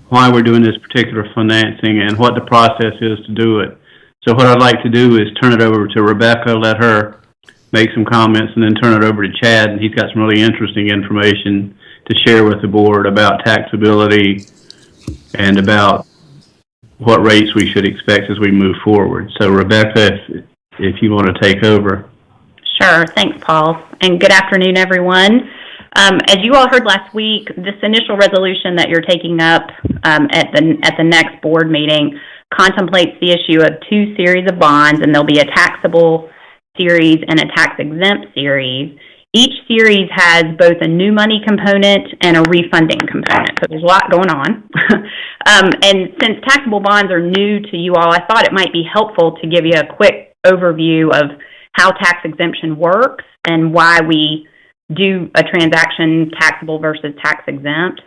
why we're doing this particular financing and what the process is to do it. So what I'd like to do is turn it over to Rebecca, let her make some comments, and then turn it over to Chad, and he's got some really interesting information to share with the board about taxability and about what rates we should expect as we move forward. So Rebecca, if you want to take over. Sure. Thanks, Paul. And good afternoon, everyone. As you all heard last week, this initial resolution that you're taking up at the next board meeting contemplates the issue of two series of bonds, and there'll be a taxable series and a tax-exempt series. Each series has both a new money component and a refunding component, so there's a lot going on. And since taxable bonds are new to you all, I thought it might be helpful to give you a quick overview of how tax exemption works and why we do a transaction taxable versus tax exempt.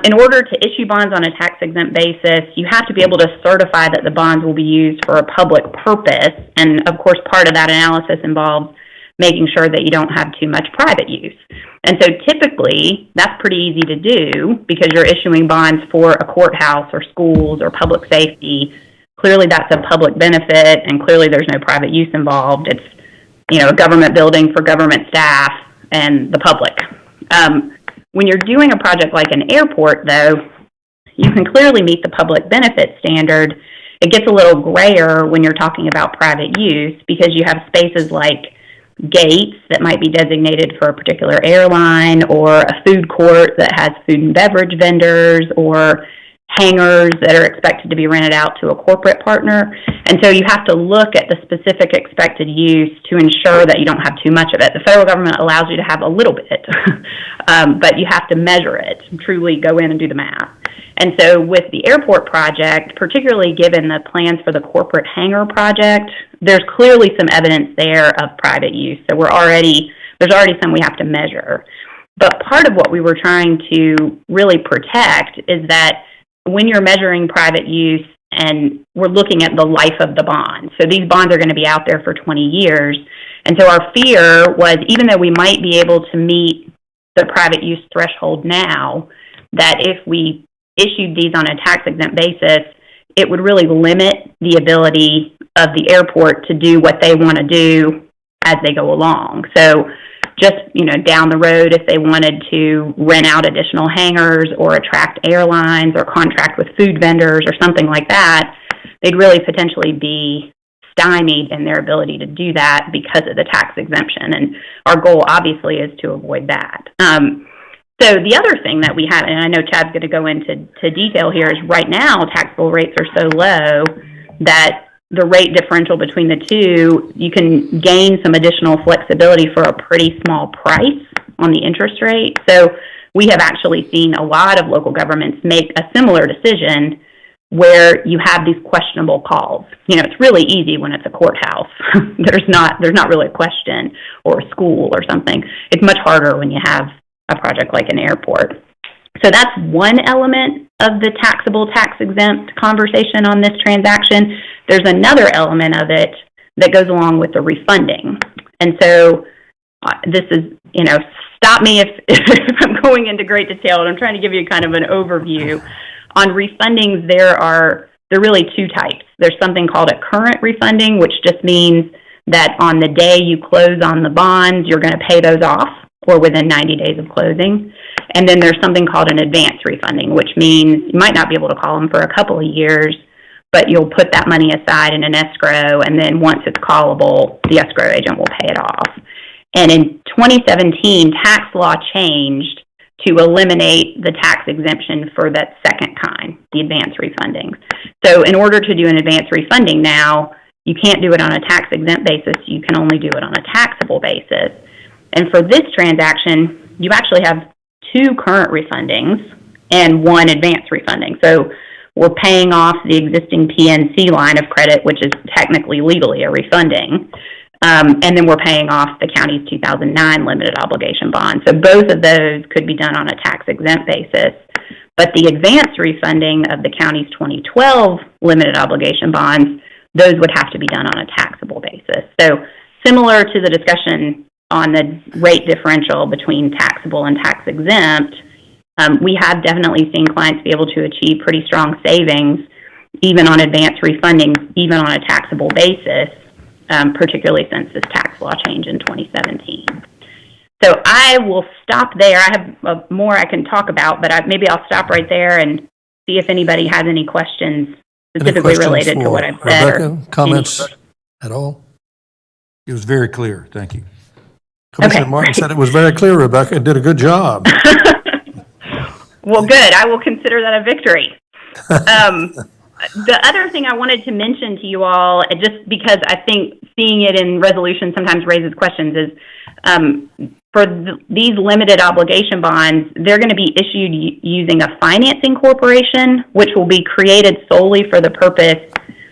In order to issue bonds on a tax exempt basis, you have to be able to certify that the bonds will be used for a public purpose. And of course, part of that analysis involves making sure that you don't have too much private use. And so typically, that's pretty easy to do because you're issuing bonds for a courthouse or schools or public safety. Clearly, that's a public benefit, and clearly there's no private use involved. It's, a government building for government staff and the public. When you're doing a project like an airport, though, you can clearly meet the public benefit standard. It gets a little grayer when you're talking about private use because you have spaces like gates that might be designated for a particular airline, or a food court that has food and beverage vendors, or hangars that are expected to be rented out to a corporate partner. And so you have to look at the specific expected use to ensure that you don't have too much of it. The federal government allows you to have a little bit, but you have to measure it, truly go in and do the math. And so with the airport project, particularly given the plans for the corporate hangar project, there's clearly some evidence there of private use. So there's already some we have to measure. But part of what we were trying to really protect is that when you're measuring private use, and we're looking at the life of the bond. So these bonds are going to be out there for 20 years. And so our fear was, even though we might be able to meet the private use threshold now, that if we issued these on a tax-exempt basis, it would really limit the ability of the airport to do what they want to do as they go along. So just, down the road, if they wanted to rent out additional hangars or attract airlines or contract with food vendors or something like that, they'd really potentially be stymied in their ability to do that because of the tax exemption. And our goal, obviously, is to avoid that. So the other thing that we have, and I know Chad's going to go into detail here, is right now taxable rates are so low that the rate differential between the two, you can gain some additional flexibility for a pretty small price on the interest rate. So we have actually seen a lot of local governments make a similar decision where you have these questionable calls. It's really easy when it's a courthouse. There's not really a question, or a school or something. It's much harder when you have a project like an airport. So that's one element of the taxable tax-exempt conversation on this transaction. There's another element of it that goes along with the refunding. And so this is, stop me if I'm going into great detail, and I'm trying to give you kind of an overview. On refundings, there are really two types. There's something called a current refunding, which just means that on the day you close on the bonds, you're going to pay those off. or within 90 days of closing. And then there's something called an advance refunding, which means you might not be able to call them for a couple of years, but you'll put that money aside in an escrow, and then once it's callable, the escrow agent will pay it off. And in 2017, tax law changed to eliminate the tax exemption for that second kind, the advance refunding. So in order to do an advance refunding now, you can't do it on a tax-exempt basis. You can only do it on a taxable basis. And for this transaction, you actually have 2 current refundings and 1 advance refunding. So we're paying off the existing PNC line of credit, which is technically legally a refunding. And then we're paying off the county's 2009 limited obligation bond. So both of those could be done on a tax-exempt basis. But the advance refunding of the county's 2012 limited obligation bonds, those would have to be done on a taxable basis. So similar to the discussion on the rate differential between taxable and tax-exempt, we have definitely seen clients be able to achieve pretty strong savings, even on advance refunding, even on a taxable basis, particularly since this tax law change in 2017. So I will stop there. I have more I can talk about, but maybe I'll stop right there and see if anybody has any questions specifically related to what I've said. Rebecca, comments at all? It was very clear. Thank you. Commissioner Martin said it was very clear, Rebecca. It did a good job. Well, good. I will consider that a victory. The other thing I wanted to mention to you all, just because I think seeing it in resolution sometimes raises questions, is for these limited obligation bonds, they're going to be issued using a financing corporation, which will be created solely for the purpose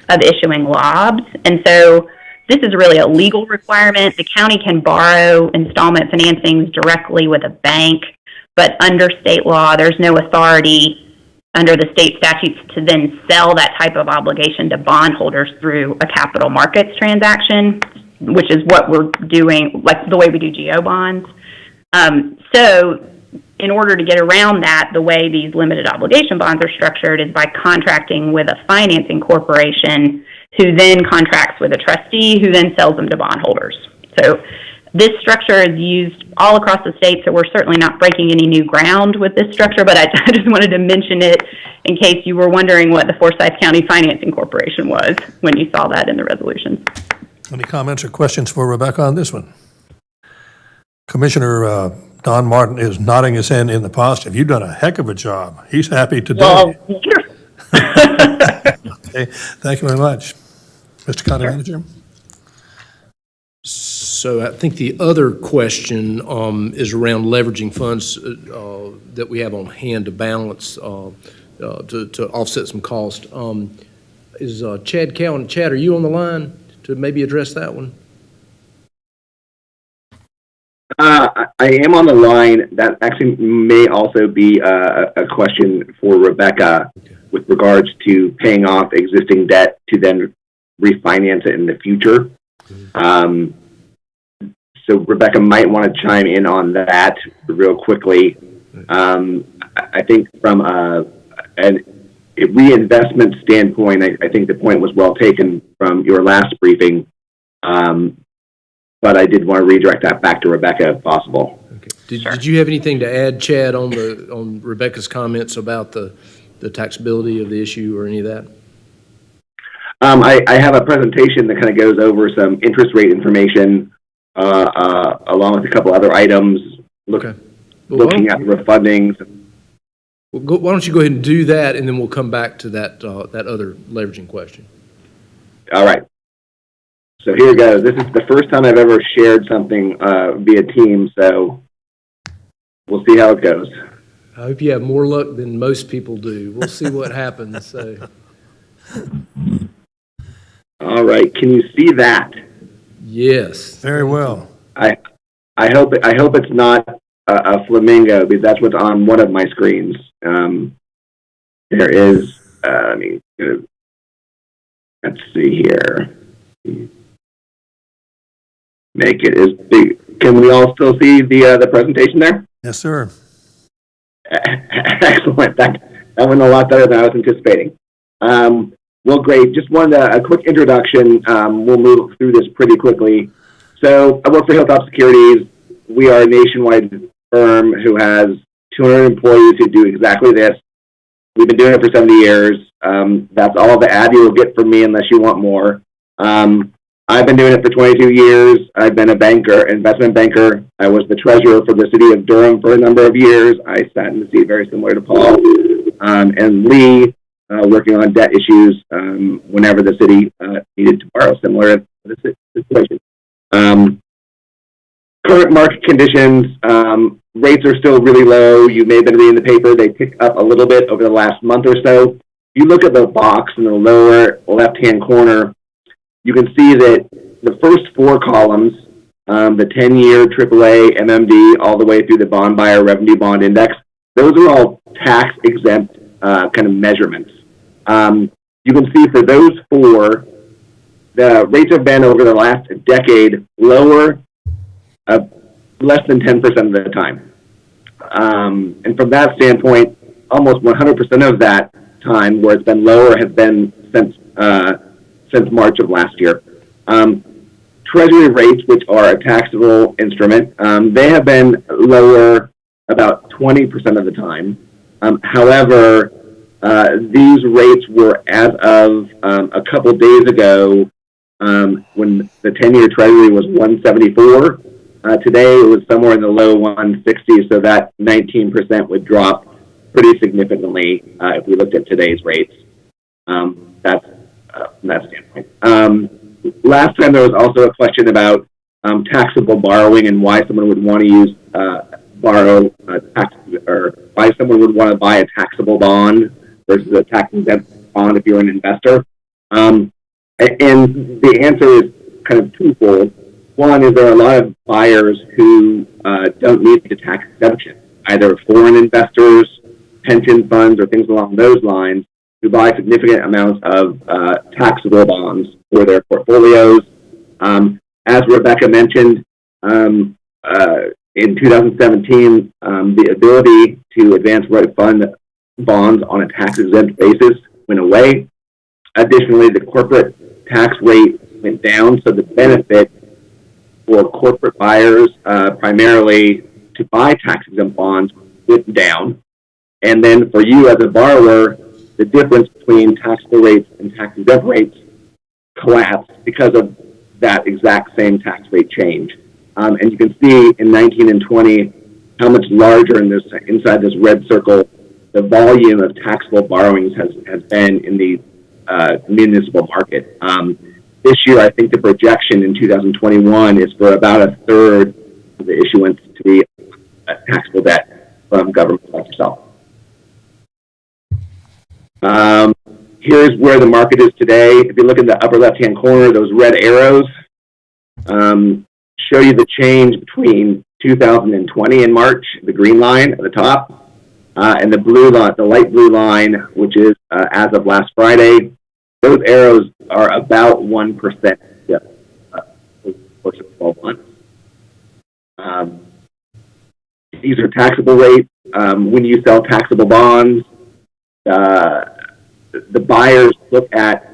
of issuing LOBs. And so this is really a legal requirement. The county can borrow installment financings directly with a bank, but under state law, there's no authority under the state statutes to then sell that type of obligation to bondholders through a capital markets transaction, which is what we're doing, like the way we do GO bonds. So in order to get around that, the way these limited obligation bonds are structured is by contracting with a financing corporation who then contracts with a trustee who then sells them to bondholders. So this structure is used all across the state, so we're certainly not breaking any new ground with this structure, but I just wanted to mention it in case you were wondering what the Forsyth County Financing Corporation was when you saw that in the resolution. Any comments or questions for Rebecca on this one? Commissioner Don Martin is nodding his head in the positive. You've done a heck of a job. He's happy today. Well, wonderful. Okay, thank you very much. Mr. County Manager? So I think the other question is around leveraging funds that we have on hand to balance, to offset some cost. Is Chad Cowan? Chad, are you on the line to maybe address that one? I am on the line. That actually may also be a question for Rebecca with regards to paying off existing debt to then refinance it in the future. So Rebecca might want to chime in on that real quickly. I think from a reinvestment standpoint, I think the point was well taken from your last briefing. But I did want to redirect that back to Rebecca if possible. Okay. Did you have anything to add, Chad, on Rebecca's comments about the taxability of the issue or any of that? I have a presentation that kind of goes over some interest rate information along with a couple other items, looking at the refundings. Well, why don't you go ahead and do that, and then we'll come back to that other leveraging question. All right. So here goes. This is the first time I've ever shared something via Teams, so we'll see how it goes. I hope you have more luck than most people do. We'll see what happens. So. All right. Can you see that? Yes. Very well. I hope it's not a flamingo, because that's what's on one of my screens. There is. Let's see here. Make it as big. Can we all still see the presentation there? Yes, sir. Excellent. That went a lot better than I was anticipating. Well, great. Just wanted a quick introduction. We'll move through this pretty quickly. So I work for Hilltop Securities. we are a nationwide firm who has 200 employees who do exactly this. We've been doing it for 70 years. That's all the ad you'll get from me unless you want more. I've been doing it for 22 years. I've been a banker, investment banker. I was the treasurer for the city of Durham for a number of years. I sat in the seat very similar to Paul and Lee, working on debt issues whenever the city needed to borrow, similar to this situation. Current market conditions, rates are still really low. You may have been reading the paper. They picked up a little bit over the last month or so. You look at the box in the lower left-hand corner, you can see that the first four columns, the 10-year AAA MMD all the way through the bond buyer revenue bond index, those are all tax-exempt kind of measurements. You can see for those four, the rates have been over the last decade lower, less than 10% of the time. And from that standpoint, almost 100% of that time where it's been lower has been since March of last year. Treasury rates, which are a taxable instrument, they have been lower about 20% of the time. However, these rates were as of a couple days ago when the 10-year Treasury was 174. Today it was somewhere in the low 160s, so that 19% would drop pretty significantly if we looked at today's rates. That's from that standpoint. Last time there was also a question about taxable borrowing and why someone would want to use borrow or why someone would want to buy a taxable bond versus a tax-exempt bond if you're an investor. And the answer is kind of twofold. One is there are a lot of buyers who don't need the tax exemption, either foreign investors, pension funds, or things along those lines, who buy significant amounts of taxable bonds for their portfolios. As Rebecca mentioned, in 2017, the ability to advance right fund bonds on a tax-exempt basis went away. Additionally, the corporate tax rate went down, so the benefit for corporate buyers, primarily to buy tax-exempt bonds, went down. And then for you as a borrower, the difference between taxable rates and tax-exempt rates collapsed because of that exact same tax rate change. And you can see in 19 and 20 how much larger inside this red circle the volume of taxable borrowings has been in the municipal market. This year, I think the projection in 2021 is for about a third of the issuance to be taxable debt from governments like yourself. Here's where the market is today. If you look in the upper left-hand corner, those red arrows show you the change between 2020 in March, the green line at the top, and the blue line, the light blue line, which is as of last Friday. Those arrows are about 1% over the course of 12 months. These are taxable rates. When you sell taxable bonds, the buyers look at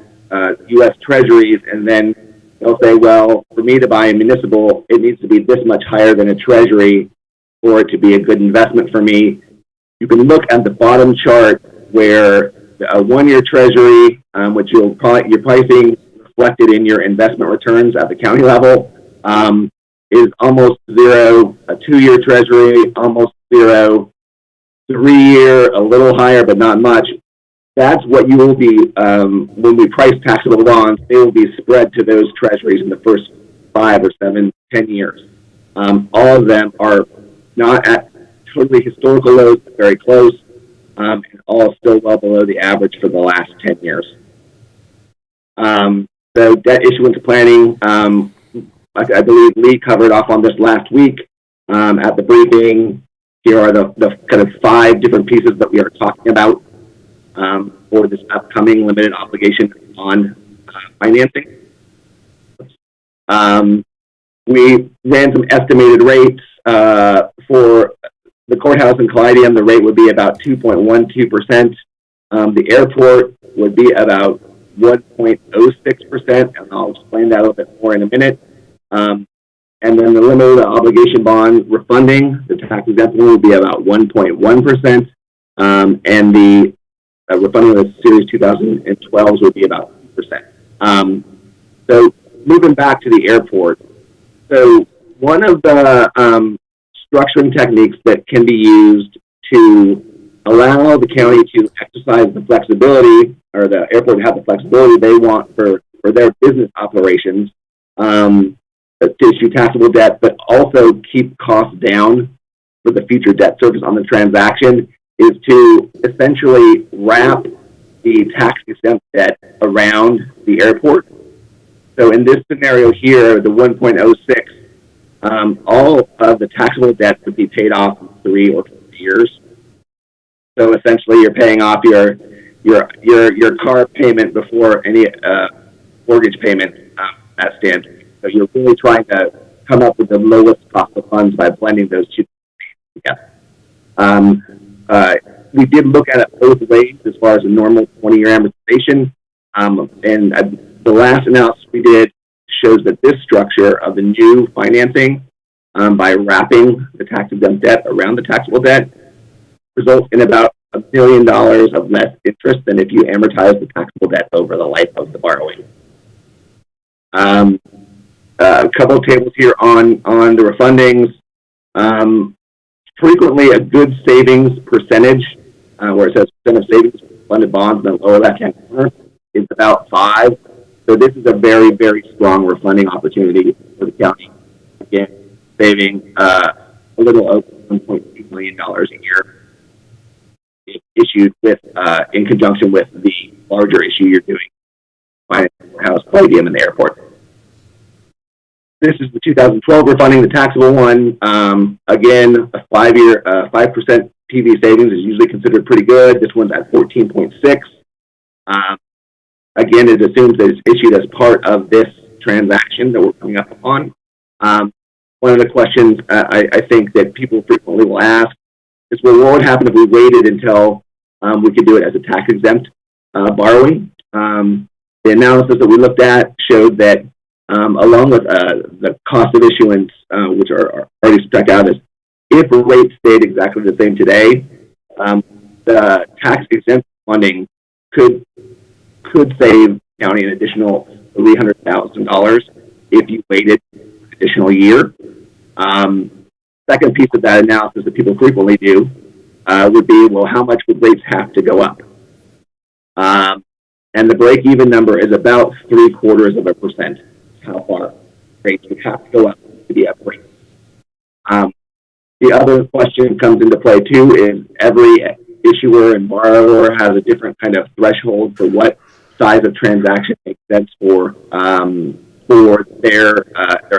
U.S. Treasuries and then they'll say, well, for me to buy a municipal, it needs to be this much higher than a Treasury for it to be a good investment for me. You can look at the bottom chart where a one-year Treasury, which you're probably seeing reflected in your investment returns at the county level, is almost zero. A two-year Treasury, almost zero. 3-year, a little higher, but not much. That's what you will be, when we price taxable bonds, they will be spread to those Treasuries in the first 5 or 7, 10 years. All of them are not at totally historical lows, but very close, and all still well below the average for the last 10 years. So debt issuance planning, I believe Lee covered off on this last week at the briefing. Here are the kind of 5 different pieces that we are talking about for this upcoming limited obligation on financing. We ran some estimated rates for the courthouse in Caladium. The rate would be about 2.12%. The airport would be about 1.06%, and I'll explain that a little bit more in a minute. And And then the limited obligation bond refunding, the tax exempt one would be about 1.1%, and the refunding of the Series 2012s would be about 2%. So moving back to the airport, so one of the structuring techniques that can be used to allow the county to exercise the flexibility, or the airport to have the flexibility they want for their business operations, to issue taxable debt, but also keep costs down for the future debt service on the transaction, is to essentially wrap the tax-exempt debt around the airport. So in this scenario here, the 1.06, all of the taxable debt would be paid off in 3 or 4 years. So essentially, you're paying off your car payment before any mortgage payment at standard. So you're really trying to come up with the lowest cost of funds by blending those two together. We did look at it both ways as far as a normal 20-year amortization, and the last analysis we did shows that this structure of the new financing, by wrapping the tax-exempt debt around the taxable debt, results in about $1 million of less interest than if you amortize the taxable debt over the life of the borrowing. A couple of tables here on the refundings. Frequently, a good savings percentage, where it says percent of savings for funded bonds in the lower left-hand corner, is about 5. So this is a very, very strong refunding opportunity for the county. Again, saving a little over $1.2 million a year, issued with in conjunction with the larger issue you're doing, financing House Palladium in the airport. This is the 2012 refunding, the taxable one. Again, a 5-year, 5% PV savings is usually considered pretty good. This one's at 14.6. Again, it assumes that it's issued as part of this transaction that we're coming up upon. One of the questions I think that people frequently will ask is, well, what would happen if we waited until we could do it as a tax-exempt borrowing? The analysis that we looked at showed that along with the cost of issuance, which are already subtracted out of this, if rates stayed exactly the same today, the tax-exempt funding could save the county an additional $300,000 if you waited an additional year. Second piece of that analysis that people frequently do would be, well, how much would rates have to go up? And the break-even number is about 0.75%. How far rates would have to go up to be at rate. The other question comes into play too is every issuer and borrower has a different kind of threshold for what size of transaction makes sense for their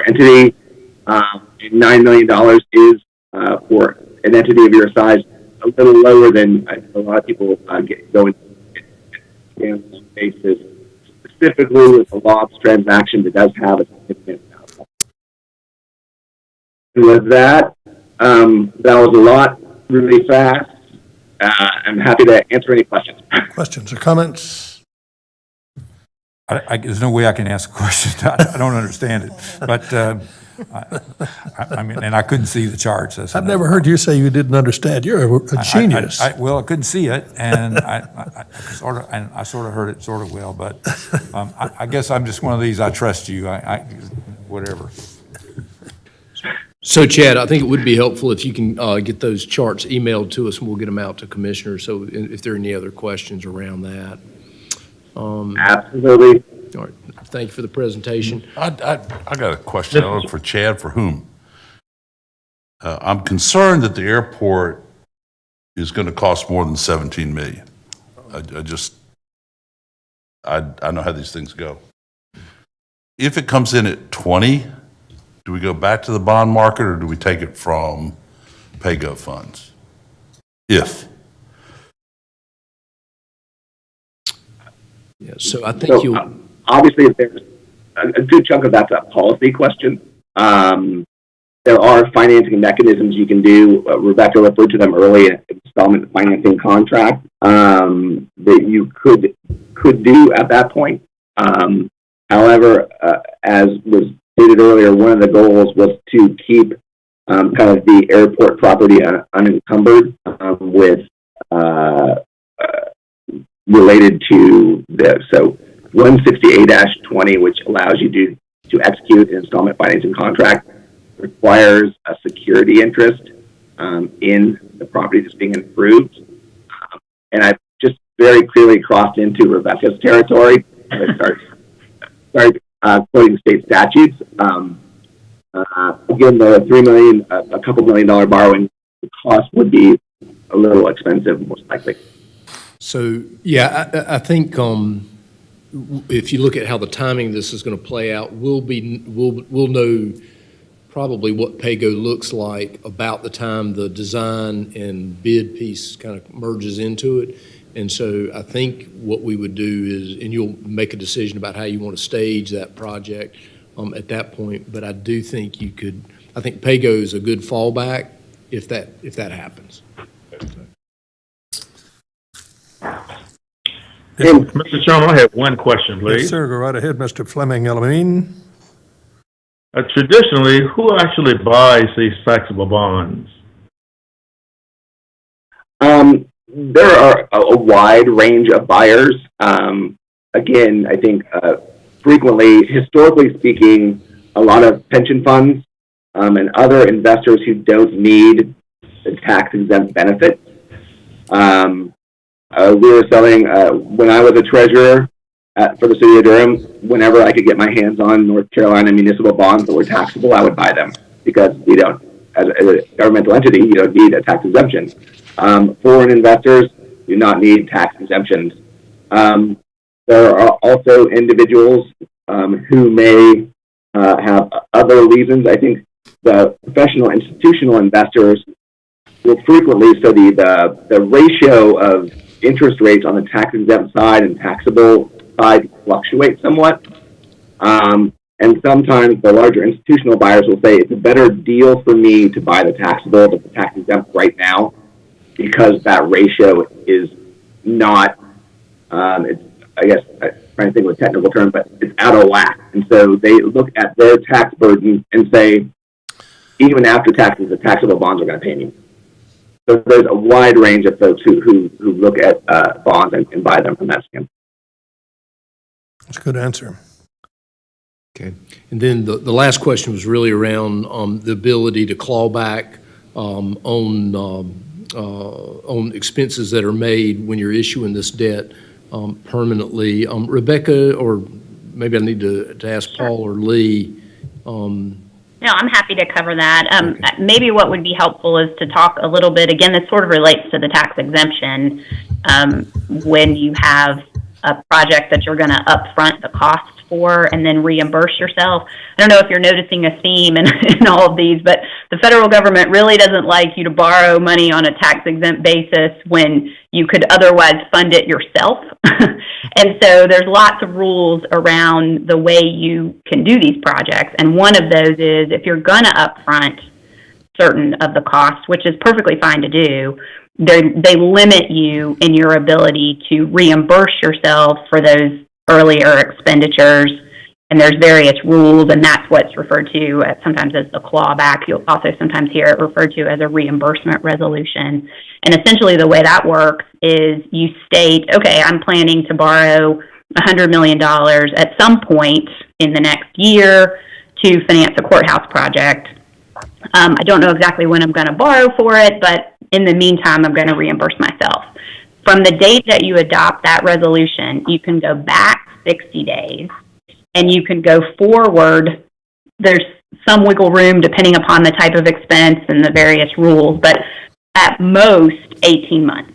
entity. $9 million is for an entity of your size a little lower than a lot of people go into basis. Specifically with the LOBS transaction that does have a significant amount of. And with that, that was a lot really fast. I'm happy to answer any questions. Questions or comments? There's no way I can ask a question. I don't understand it. But, I mean, and I couldn't see the charts. I've never heard you say you didn't understand. You're a genius. Well, I couldn't see it, and I sort of heard it sort of well. But I guess I'm just one of these. I trust you. Whatever. So Chad, I think it would be helpful if you can get those charts emailed to us, and we'll get them out to commissioners. So if there are any other questions around that. Absolutely. All right. Thank you for the presentation. I got a question for Chad. For whom? I'm concerned that the airport is going to cost more than $17 million. I know how these things go. If it comes in at 20, do we go back to the bond market or do we take it from pay-go funds? If. Yeah, so I think obviously, if there's a good chunk of that's a policy question. There are financing mechanisms you can do. Rebecca referred to them early, an installment financing contract that you could do at that point. However, as was stated earlier, one of the goals was to keep kind of the airport property unencumbered with related to this. So 168-20, which allows you to execute an installment financing contract, requires a security interest in the property that's being improved. And I've just very clearly crossed into Rebecca's territory. I start quoting state statutes. Again, the $3 million, a couple $1 million borrowing, the cost would be a little expensive, most likely. So, yeah, I think if you look at how the timing of this is going to play out, we'll know probably what PAYGO looks like about the time the design and bid piece kind of merges into it. And so I think what we would do is, and you'll make a decision about how you want to stage that project at that point. But I do think I think PAYGO is a good fallback if that happens. Mr. Chairman, I have one question, please. Yes, sir. Go right ahead, Mr. Fleming Elamine. Traditionally, who actually buys these taxable bonds? There are a wide range of buyers. Again, I think frequently, historically speaking, a lot of pension funds and other investors who don't need the tax-exempt benefit. We were selling, when I was a treasurer for the city of Durham, whenever I could get my hands on North Carolina municipal bonds that were taxable, I would buy them because we don't, as a governmental entity, you don't need a tax exemption. Foreign investors do not need tax exemptions. There are also individuals who may have other reasons. I think the professional institutional investors will frequently study the ratio of interest rates on the tax-exempt side and taxable side fluctuate somewhat. And sometimes the larger institutional buyers will say it's a better deal for me to buy the taxable than the tax-exempt right now because that ratio is not, it's, I guess, I'm trying to think of a technical term, but it's out of whack. And so they look at their tax burden and say, even after taxes, the taxable bonds are going to pay me. So there's a wide range of folks who look at bonds and buy them from that standpoint. That's a good answer. Okay. And then the last question was really around the ability to claw back on expenses that are made when you're issuing this debt permanently. Rebecca, or maybe I need to ask Paul or Lee. No, I'm happy to cover that. Maybe what would be helpful is to talk a little bit, again, this sort of relates to the tax exemption, when you have a project that you're going to upfront the cost for and then reimburse yourself. I don't know if you're noticing a theme in all of these, but the federal government really doesn't like you to borrow money on a tax-exempt basis when you could otherwise fund it yourself. And so there's lots of rules around the way you can do these projects. And one of those is if you're going to upfront certain of the costs, which is perfectly fine to do, they limit you in your ability to reimburse yourself for those earlier expenditures. And there's various rules, and that's what's referred to sometimes as the clawback. You'll also sometimes hear it referred to as a reimbursement resolution. And essentially the way that works is you state, okay, I'm planning to borrow $100 million at some point in the next year to finance a courthouse project. I don't know exactly when I'm going to borrow for it, but in the meantime, I'm going to reimburse myself. From the date that you adopt that resolution, you can go back 60 days, and you can go forward. There's some wiggle room depending upon the type of expense and the various rules, but at most 18 months.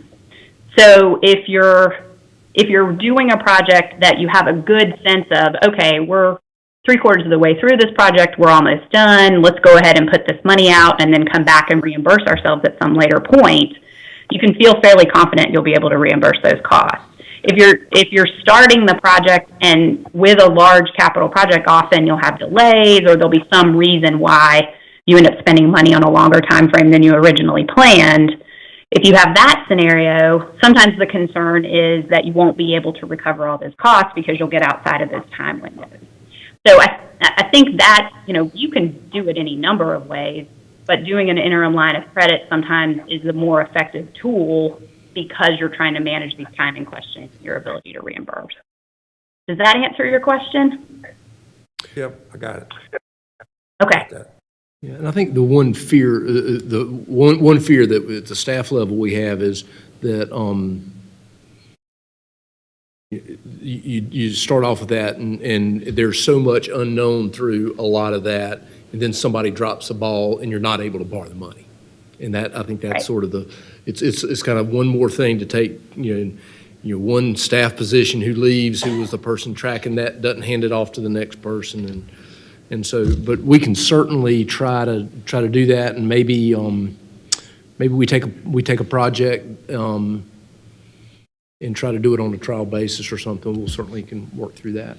So if you're doing a project that you have a good sense of, okay, we're 3/4 of the way through this project, we're almost done, let's go ahead and put this money out and then come back and reimburse ourselves at some later point, you can feel fairly confident you'll be able to reimburse those costs. If you're starting the project and with a large capital project, often you'll have delays or there'll be some reason why you end up spending money on a longer time frame than you originally planned. If you have that scenario, sometimes the concern is that you won't be able to recover all those costs because you'll get outside of those time windows. So I think that, you can do it any number of ways, but doing an interim line of credit sometimes is a more effective tool because you're trying to manage these timing questions, your ability to reimburse. Does that answer your question? Yep, I got it. Okay. Yeah, and I think the one fear, the one fear that at the staff level we have is that you start off with that, and there's so much unknown through a lot of that, and then somebody drops the ball, and you're not able to borrow the money. And that, I think that's Right. sort of it's kind of one more thing to take, one staff position who leaves, who was the person tracking that, doesn't hand it off to the next person, and so, but we can certainly try to do that, and maybe we take a project and try to do it on a trial basis or something. We'll certainly can work through that.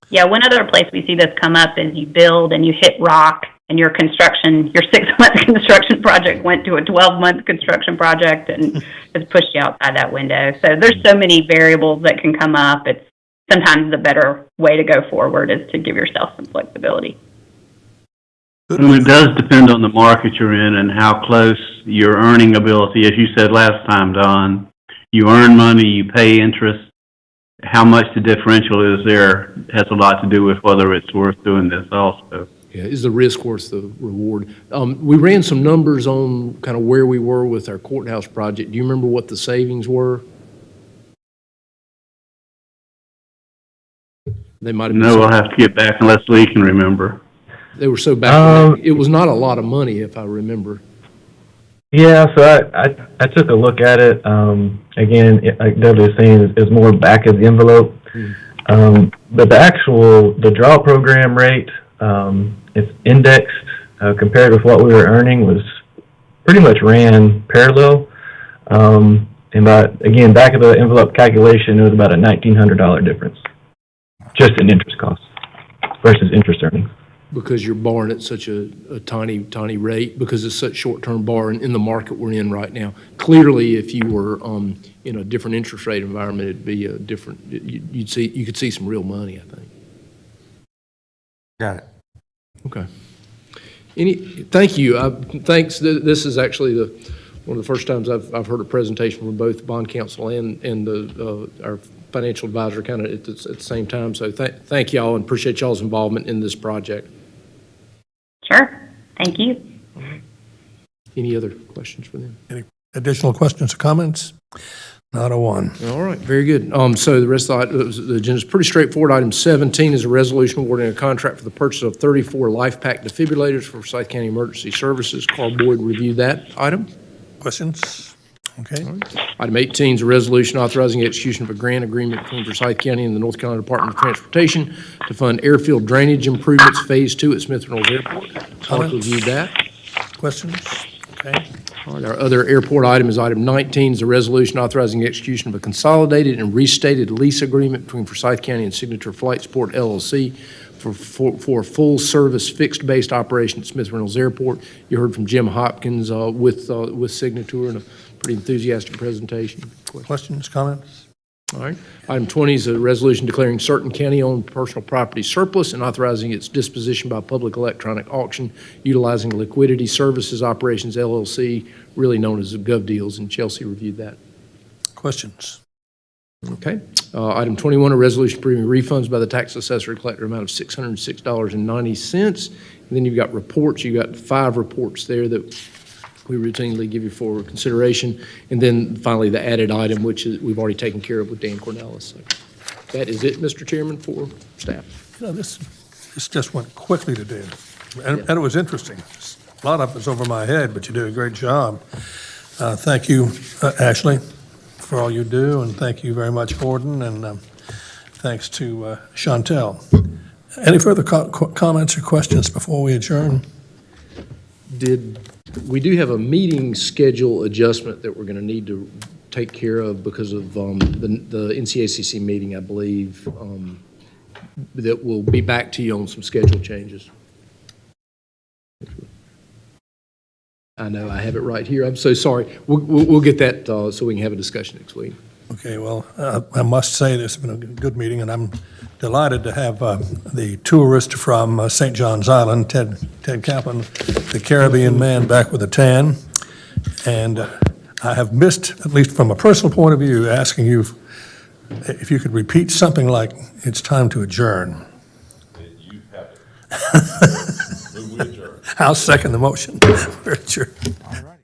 Yeah, one other place we see this come up is you build and you hit rock, and your 6-month construction project went to a 12-month construction project and has pushed you outside that window. So there's so many variables that can come up. It's sometimes the better way to go forward is to give yourself some flexibility. And it does depend on the market you're in and how close your earning ability. As you said last time, Don, you earn money, you pay interest. How much the differential is there has a lot to do with whether it's worth doing this also. Yeah, is the risk worth the reward? We ran some numbers on kind of where we were with our courthouse project. Do you remember what the savings were? They might have been. No, we'll have to get back unless Lee can remember. They were so back. It was not a lot of money, if I remember. Yeah, so I took a look at it. Again, like Dudley was saying, is more back of the envelope. But the draw program rate, it's indexed compared with what we were earning was pretty much ran parallel. And again, back of the envelope calculation, it was about a $1,900 difference, just in interest costs versus interest earnings. Because you're borrowing at such a tiny rate, because it's such short-term borrowing in the market we're in right now. Clearly, if you were in a different interest rate environment, it'd be a different. You could see some real money, I think. Got it. Okay. Thank you. Thanks. This is actually one of the first times I've heard a presentation from both bond counsel and our financial advisor kind of at the same time. So thank y'all, and appreciate y'all's involvement in this project. Sure. Thank you. Any other questions for them? Any additional questions or comments? Not a one. All right, very good. So the rest of the agenda is pretty straightforward. Item 17 is a resolution awarding a contract for the purchase of 34 LifePak defibrillators for Forsyth County Emergency Services. Carl Boyd reviewed that item. Questions? Okay. Item 18 is a resolution authorizing execution of a grant agreement between Forsyth County and the North Carolina Department of Transportation to fund airfield drainage improvements, Phase 2 at Smith Reynolds Airport. Carl reviewed that. Questions? Okay. All right, our other airport item is item 19, is a resolution authorizing execution of a consolidated and restated lease agreement between Forsyth County and Signature Flight Support LLC for full-service fixed-based operation at Smith Reynolds Airport. You heard from Jim Hopkins with Signature, and a pretty enthusiastic presentation. Questions, comments? All right. Item 20 is a resolution declaring certain county-owned personal property surplus and authorizing its disposition by public electronic auction utilizing Liquidity Services Operations LLC, really known as Gov Deals, and Chelsea reviewed that. Questions? Okay. Item 21, a resolution approving refunds by the tax assessor collector amount of $606.90. And then you've got reports. You've got 5 reports there that we routinely give you for consideration. And then finally, the added item, which is we've already taken care of with Dan Cornelis. So that is it, Mr. Chairman, for staff. This just went quickly today, and it was interesting. A lot of it's over my head, but you did a great job. Thank you, Ashley, for all you do, and thank you very much, Gordon, and thanks to Chantel. Any further comments or questions before we adjourn? We do have a meeting schedule adjustment that we're going to need to take care of because of the NCACC meeting, I believe, that will be back to you on some schedule changes. I know, I have it right here. I'm so sorry. We'll get that so we can have a discussion next week. Okay, well, I must say this has been a good meeting, and I'm delighted to have the tourist from St. John's Island, Ted Kaplan, the Caribbean man back with a tan. And I have missed, at least from a personal point of view, asking you if you could repeat something like, "It's time to adjourn." You have it. Move we adjourn. I'll second the motion. We're adjourned. All right.